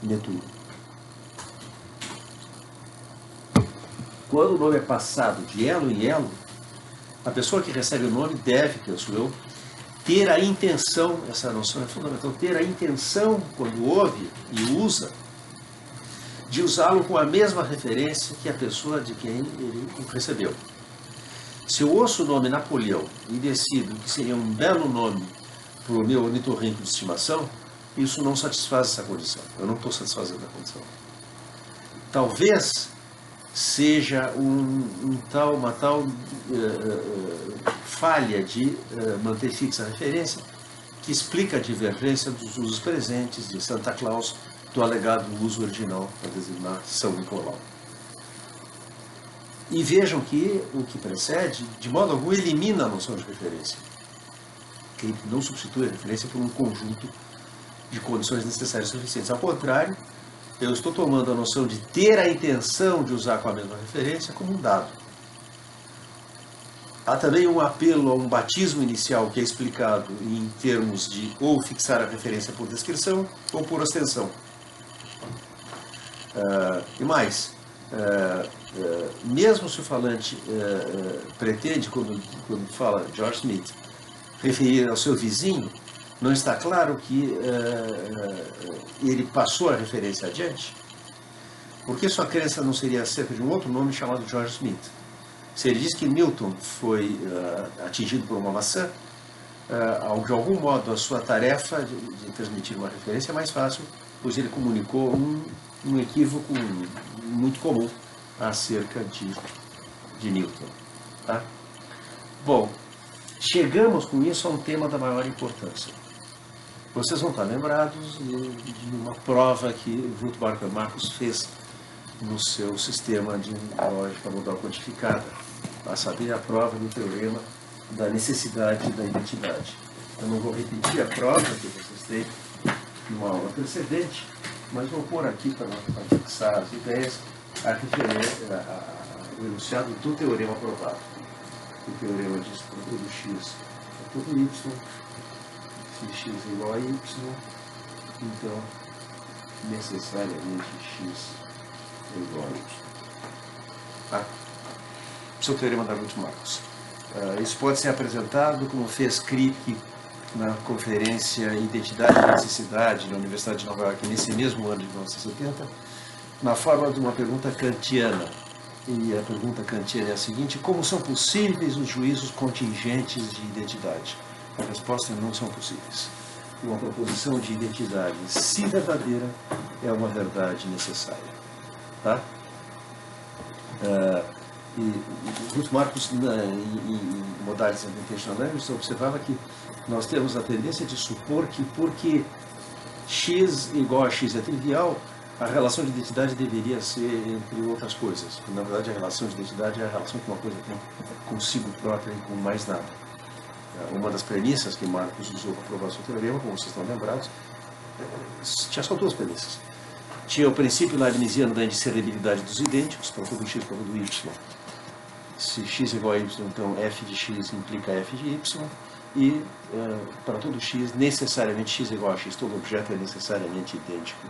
de Netuno. Quando o nome é passado de elo em elo, a pessoa que recebe o nome deve, penso eu, ter a intenção, essa noção é fundamental, ter a intenção, quando ouve e usa, de usá-lo com a mesma referência que a pessoa de quem ele o recebeu. Se eu ouço o nome Napoleão e decido que seria um belo nome para o meu ornitorrinco de estimação, isso não satisfaz essa condição. Eu não estou satisfazendo a condição. Talvez seja uma tal falha de manter fixa a referência que explica a divergência dos usos presentes de Santa Claus do alegado uso original para designar São Nicolau. E vejam que o que precede, de modo algum, elimina a noção de referência. Ele não substitui a referência por um conjunto de condições necessárias e suficientes. Ao contrário, eu estou tomando a noção de ter a intenção de usar com a mesma referência como um dado. Há também um apelo a um batismo inicial que é explicado em termos de ou fixar a referência por descrição ou por ostensião. E mais, mesmo se o falante pretende, quando fala George Smith, referir ao seu vizinho, não está claro que ele passou a referência adiante? Porque sua crença não seria acerca de um outro nome chamado George Smith? Se ele diz que Newton foi atingido por uma maçã, de algum modo a sua tarefa de transmitir uma referência é mais fácil, pois ele comunicou um equívoco muito comum acerca de Newton. Tá? Bom, chegamos com isso a um tema da maior importância. Vocês vão estar lembrados de uma prova que Ruth Barker Marcus fez no seu sistema de lógica modal quantificada, a saber, a prova do teorema da necessidade da identidade. Eu não vou repetir a prova que vocês têm numa aula precedente, mas vou pôr aqui para fixar as ideias o enunciado do teorema provado. O teorema diz que para todo x é todo y, se x é igual a y, então necessariamente x é igual a y. Tá? Esse é o teorema da Ruth Marcus. Isso pode ser apresentado como fez Kripke na conferência Identidade e Necessidade na Universidade de Nova York, nesse mesmo ano de 1970, na forma de uma pergunta kantiana. E a pergunta kantiana é a seguinte: como são possíveis os juízos contingentes de identidade? A resposta é: não são possíveis. Uma proposição de identidade, se verdadeira, é uma verdade necessária. Tá? E Ruth Marcus, em Modalities and Intentional Language, observava que nós temos a tendência de supor que, porque x igual a x é trivial, a relação de identidade deveria ser entre outras coisas. Na verdade, a relação de identidade é a relação que uma coisa tem consigo própria e com mais nada. Uma das premissas que Marcus usou para provar seu teorema, como vocês estão lembrados, tinha só duas premissas. Tinha o princípio leibniziano da indisseribilidade dos idênticos, para todo x, para todo y. Se x é igual a y, então f de x implica f de y, e para todo x, necessariamente x é igual a x, todo objeto é necessariamente idêntico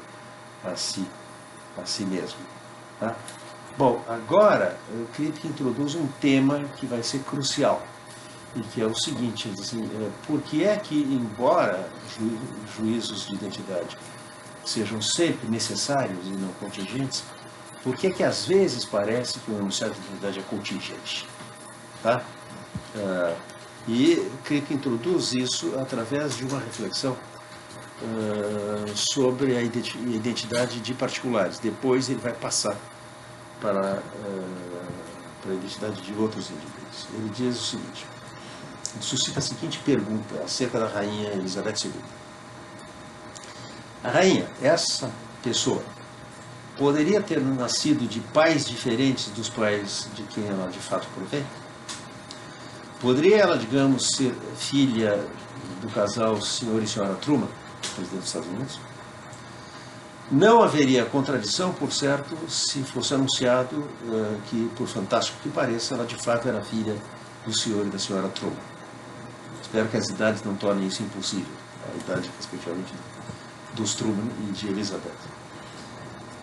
a si mesmo. Tá? Bom, agora eu queria que introduz um tema que vai ser crucial, e que é o seguinte: assim, por que é que, embora juízos de identidade sejam sempre necessários e não contingentes, por que é que às vezes parece que o enunciado de identidade é contingente? Tá? E creio que introduz isso através de uma reflexão sobre a identidade de particulares. Depois ele vai passar para a identidade de outros indivíduos. Ele diz o seguinte: suscita a seguinte pergunta acerca da rainha Elizabeth II. A rainha, essa pessoa, poderia ter nascido de pais diferentes dos pais de quem ela de fato provém? Poderia ela, digamos, ser filha do casal Sr. e Sra. Truman, presidente dos Estados Unidos? Não haveria contradição, por certo, se fosse anunciado que, por fantástico que pareça, ela de fato era filha do senhor e da senhora Truman. Espero que as idades não tornem isso impossível, a idade, respectivamente, dos Truman e de Elizabeth.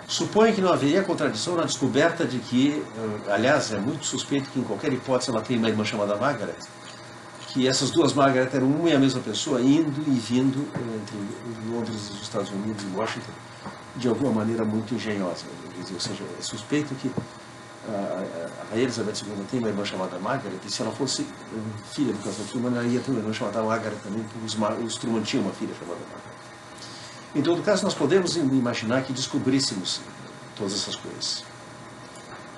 Suponho que não haveria contradição na descoberta de que, aliás, é muito suspeito que, em qualquer hipótese, ela tem uma irmã chamada Margaret, que essas duas Margaret eram uma e a mesma pessoa, indo e vindo entre Londres, os Estados Unidos e Washington, de alguma maneira muito engenhosa. Ou seja, é suspeito que a Elizabeth II tem uma irmã chamada Margaret, e se ela fosse filha do casal Truman, ela ia ter uma irmã chamada Margaret também, porque os Truman tinham uma filha chamada Margaret. Em todo caso, nós podemos imaginar que descobríssemos todas essas coisas.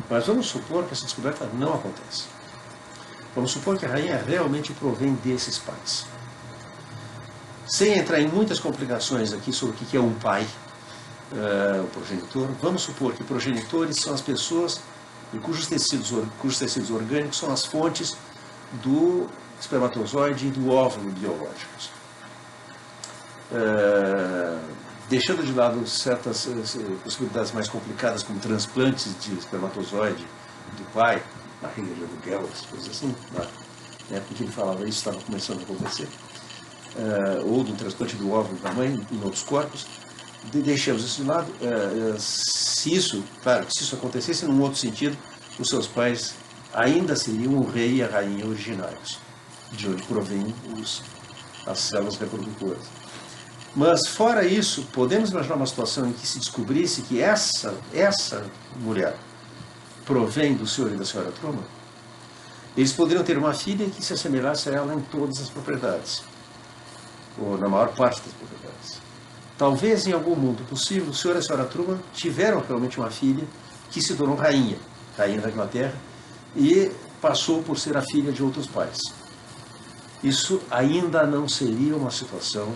Mas vamos supor que essa descoberta não acontece. Vamos supor que a rainha realmente provém desses pais. Sem entrar em muitas complicações aqui sobre o que é um pai, o progenitor, vamos supor que progenitores são as pessoas cujos tecidos orgânicos são as fontes do espermatozoide e do óvulo biológicos. Deixando de lado certas possibilidades mais complicadas, como transplantes de espermatozoide do pai, na regra de aluguel, essas coisas assim, na época que ele falava isso estava começando a acontecer, ou do transplante do óvulo da mãe em outros corpos, deixamos isso de lado. Se isso acontecesse num outro sentido, os seus pais ainda seriam o rei e a rainha originários, de onde provêm as células reprodutoras. Mas, fora isso, podemos imaginar uma situação em que se descobrisse que essa mulher provém do senhor e da senhora Truman? Eles poderiam ter uma filha que se assemelhasse a ela em todas as propriedades, ou na maior parte das propriedades. Talvez, em algum mundo possível, o senhor e a senhora Truman tiveram realmente uma filha que se tornou rainha da Inglaterra, e passou por ser a filha de outros pais. Isso ainda não seria uma situação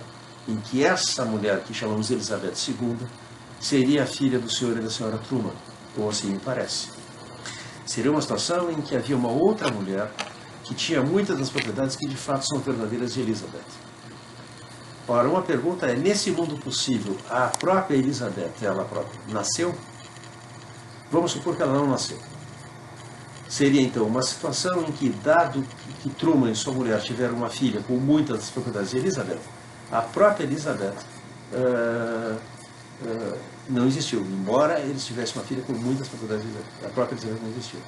em que essa mulher, que chamamos Elizabeth II, seria a filha do senhor e da senhora Truman, ou assim me parece. Seria uma situação em que havia uma outra mulher que tinha muitas das propriedades que de fato são verdadeiras de Elizabeth. Ora, uma pergunta é, nesse mundo possível, a própria Elizabeth, ela própria, nasceu? Vamos supor que ela não nasceu. Seria, então, uma situação em que, dado que Truman e sua mulher tiveram uma filha com muitas das propriedades de Elizabeth, a própria Elizabeth não existiu. Embora eles tivessem uma filha com muitas propriedades de Elizabeth, a própria Elizabeth não existiu.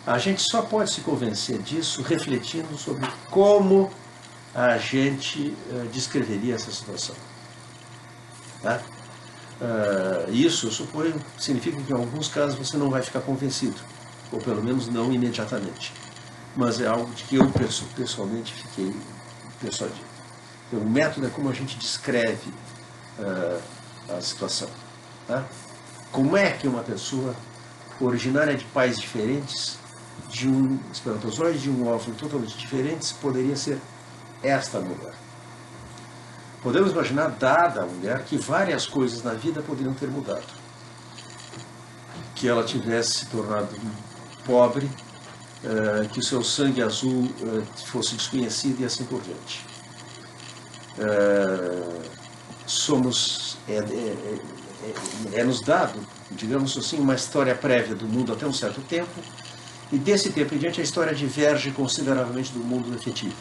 A gente só pode se convencer disso refletindo sobre como a gente descreveria essa situação. Tá? Isso, eu suponho, significa que em alguns casos você não vai ficar convencido, ou pelo menos não imediatamente. Mas é algo de que eu pessoalmente fiquei persuadido. Então, o método é como a gente descreve a situação. Tá? Como é que uma pessoa originária de pais diferentes, de um espermatozoide, de um óvulo totalmente diferentes, poderia ser esta mulher? Podemos imaginar, dada a mulher, que várias coisas na vida poderiam ter mudado. Que ela tivesse se tornado pobre, que o seu sangue azul fosse desconhecido e assim por diante. Nos dado, digamos assim, uma história prévia do mundo até um certo tempo, e desse tempo em diante a história diverge consideravelmente do mundo efetivo.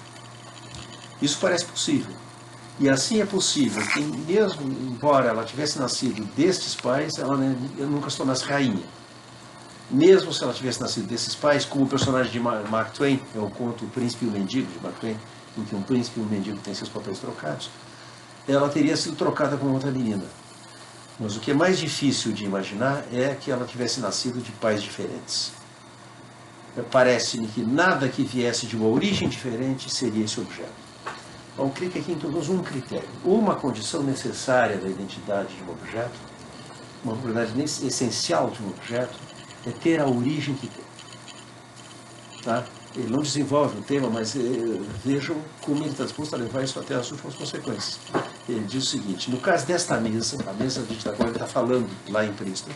Isso parece possível. E assim é possível que, mesmo embora ela tivesse nascido destes pais, ela nunca se tornasse rainha. Mesmo se ela tivesse nascido desses pais, como o personagem de Mark Twain, é o conto O Príncipe e o Mendigo, de Mark Twain, em que um príncipe e um mendigo têm seus papéis trocados, ela teria sido trocada com outra menina. Mas o que é mais difícil de imaginar é que ela tivesse nascido de pais diferentes. Parece-me que nada que viesse de uma origem diferente seria esse objeto. Então, creio que aqui introduz um critério. Uma condição necessária da identidade de um objeto, uma propriedade essencial de um objeto, é ter a origem que tem. Tá? Ele não desenvolve o tema, mas vejam como ele está disposto a levar isso até as últimas consequências. Ele diz o seguinte: no caso desta mesa, a mesa da qual ele está falando lá em Princeton,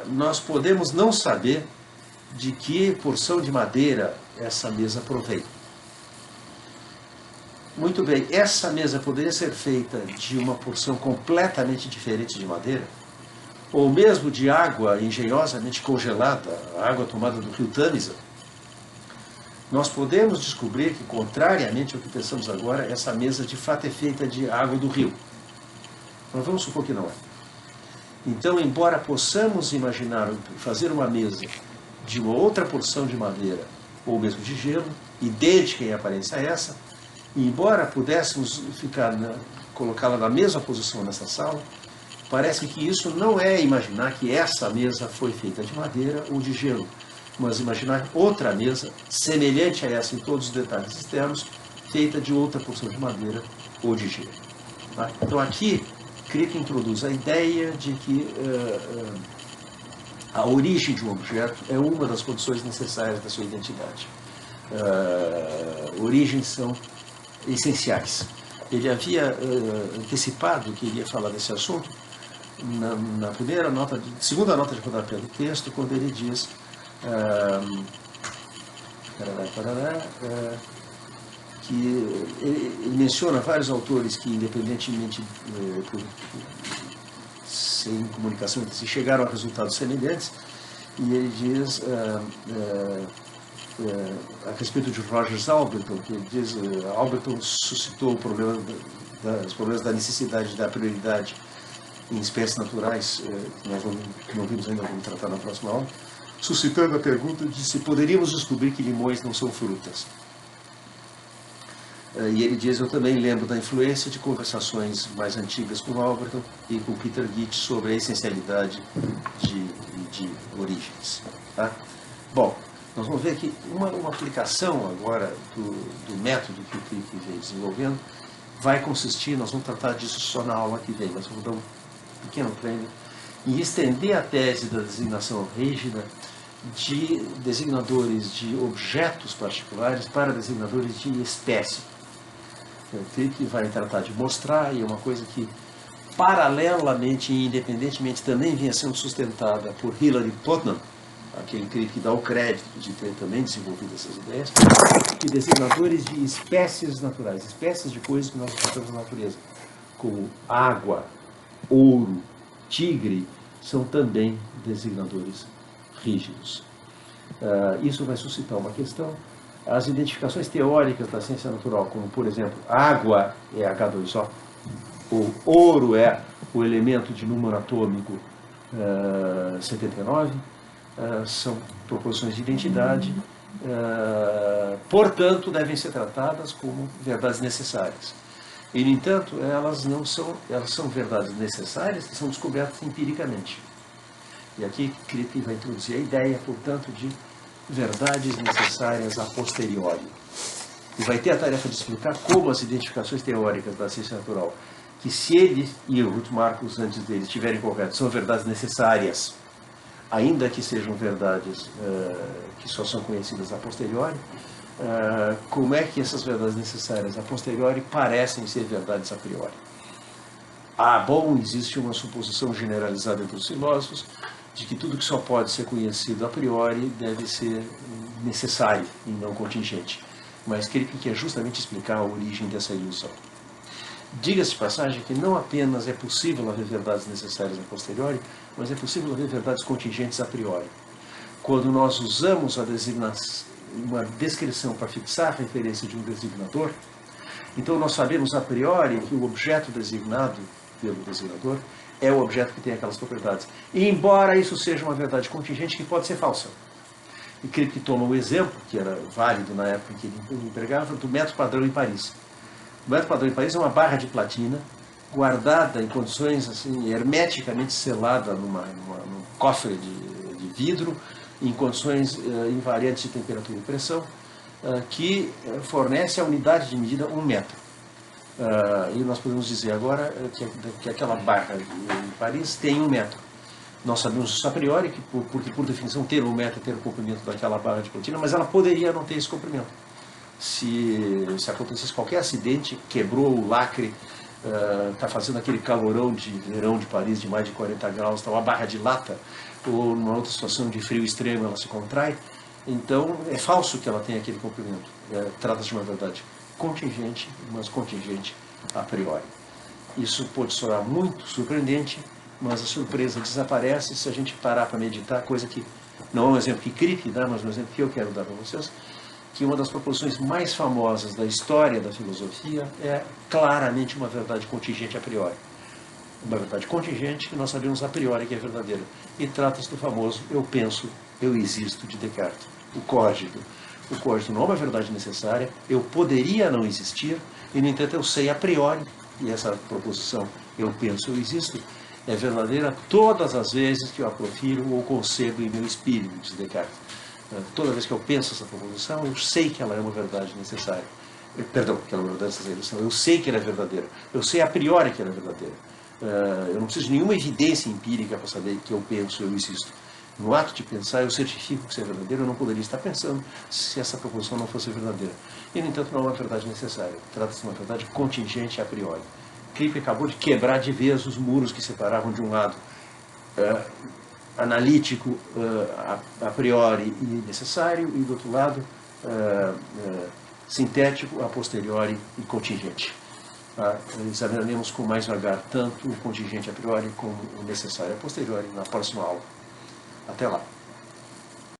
nós podemos não saber de que porção de madeira essa mesa provém. Muito bem, essa mesa poderia ser feita de uma porção completamente diferente de madeira? Ou mesmo de água engenhosamente congelada, a água tomada do rio Tâmisa? Nós podemos descobrir que, contrariamente ao que pensamos agora, essa mesa de fato é feita de água do rio. Mas vamos supor que não é. Então, embora possamos imaginar fazer uma mesa de uma outra porção de madeira, ou mesmo de gelo, idêntica em aparência a essa, e embora pudéssemos colocá-la na mesma posição nessa sala, parece que isso não é imaginar que essa mesa foi feita de madeira ou de gelo, mas imaginar outra mesa, semelhante a essa em todos os detalhes externos, feita de outra porção de madeira ou de gelo. Tá? Então aqui, Crick introduz a ideia de que a origem de um objeto é uma das condições necessárias da sua identidade. Origens são essenciais. Ele havia antecipado que iria falar desse assunto na segunda nota de rodapé do texto, quando ele diz que ele menciona vários autores que, independentemente sem comunicação entre si, chegaram a resultados semelhantes, e ele diz a respeito de Rogers Alberton, que ele diz Alberton suscitou os problemas da necessidade da prioridade em espécies naturais, que nós não vimos ainda, vamos tratar na próxima aula, suscitando a pergunta de se poderíamos descobrir que limões não são frutas. E ele diz, eu também lembro da influência de conversações mais antigas com Alberton e com Peter Gitt sobre a essencialidade de origens. Tá? Bom, nós vamos ver aqui uma aplicação agora do método que o Crick vem desenvolvendo vai consistir, nós vamos tratar disso só na aula que vem, mas vou dar um pequeno prêmio, em estender a tese da designação rígida de designadores de objetos particulares para designadores de espécie. O Crick vai tratar de mostrar, e é uma coisa que paralelamente e independentemente também vinha sendo sustentada por Hilary Putnam, aquele Crick que dá o crédito de ter também desenvolvido essas ideias, que designadores de espécies naturais, espécies de coisas que nós encontramos na natureza, como água, ouro, tigre, são também designadores rígidos. Isso vai suscitar uma questão. As identificações teóricas da ciência natural, como, por exemplo, água é H2O, ou ouro é o elemento de número atômico 79, são proposições de identidade, portanto, devem ser tratadas como verdades necessárias. E, no entanto, elas são verdades necessárias que são descobertas empiricamente. E aqui Crick vai introduzir a ideia, portanto, de verdades necessárias a posteriori. E vai ter a tarefa de explicar como as identificações teóricas da ciência natural, que se ele e o Ruth Marcus antes dele estiverem corretos, são verdades necessárias, ainda que sejam verdades que só são conhecidas a posteriori, como é que essas verdades necessárias a posteriori parecem ser verdades a priori. Bom, existe uma suposição generalizada entre os filósofos de que tudo que só pode ser conhecido a priori deve ser necessário e não contingente. Mas Crick quer justamente explicar a origem dessa ilusão. Diga-se de passagem que não apenas é possível haver verdades necessárias a posteriori, mas é possível haver verdades contingentes a priori. Quando nós usamos uma descrição para fixar a referência de um designador, então nós sabemos a priori que o objeto designado pelo designador é o objeto que tem aquelas propriedades. E embora isso seja uma verdade contingente que pode ser falsa. E Crick toma o exemplo, que era válido na época em que ele empregava, do método padrão em Paris. O método padrão em Paris é uma barra de platina guardada em condições assim, hermeticamente selada num cofre de vidro, em condições invariantes de temperatura e pressão, que fornece a unidade de medida 1 metro. E nós podemos dizer agora que aquela barra em Paris tem 1 metro. Nós sabemos isso a priori, porque por definição ter 1 metro é ter o comprimento daquela barra de platina, mas ela poderia não ter esse comprimento. Se acontecesse qualquer acidente, quebrou o lacre, está fazendo aquele calorão de verão de Paris de mais de 40 graus, está uma barra de lata, ou numa outra situação de frio extremo ela se contrai, então é falso que ela tenha aquele comprimento. Trata-se de uma verdade contingente, mas contingente a priori. Isso pode soar muito surpreendente, mas a surpresa desaparece se a gente parar para meditar, coisa que não é um exemplo que Cripe dá, mas um exemplo que eu quero dar para vocês, que uma das proposições mais famosas da história da filosofia é claramente uma verdade contingente a priori. Uma verdade contingente que nós sabemos a priori que é verdadeira. E trata-se do famoso eu penso, eu existo de Descartes. O código. O código não é uma verdade necessária, eu poderia não existir, e no entanto eu sei a priori, e essa proposição eu penso, eu existo, é verdadeira todas as vezes que eu a profiro ou concebo em meu espírito, diz Descartes. Toda vez que eu penso essa proposição, eu sei que ela é uma verdade necessária. Perdão, que ela é uma verdade necessária. Eu sei que ela é verdadeira. Eu sei a priori que ela é verdadeira. Eu não preciso de nenhuma evidência empírica para saber que eu penso, eu existo. No ato de pensar, eu certifico que isso é verdadeiro. Eu não poderia estar pensando se essa proposição não fosse verdadeira. E, no entanto, não é uma verdade necessária. Trata-se de uma verdade contingente a priori. Cripe acabou de quebrar de vez os muros que separavam de um lado analítico a priori e necessário, e do outro lado sintético a posteriori e contingente. Examinaremos com mais vagar tanto o contingente a priori como o necessário a posteriori na próxima aula. Até lá.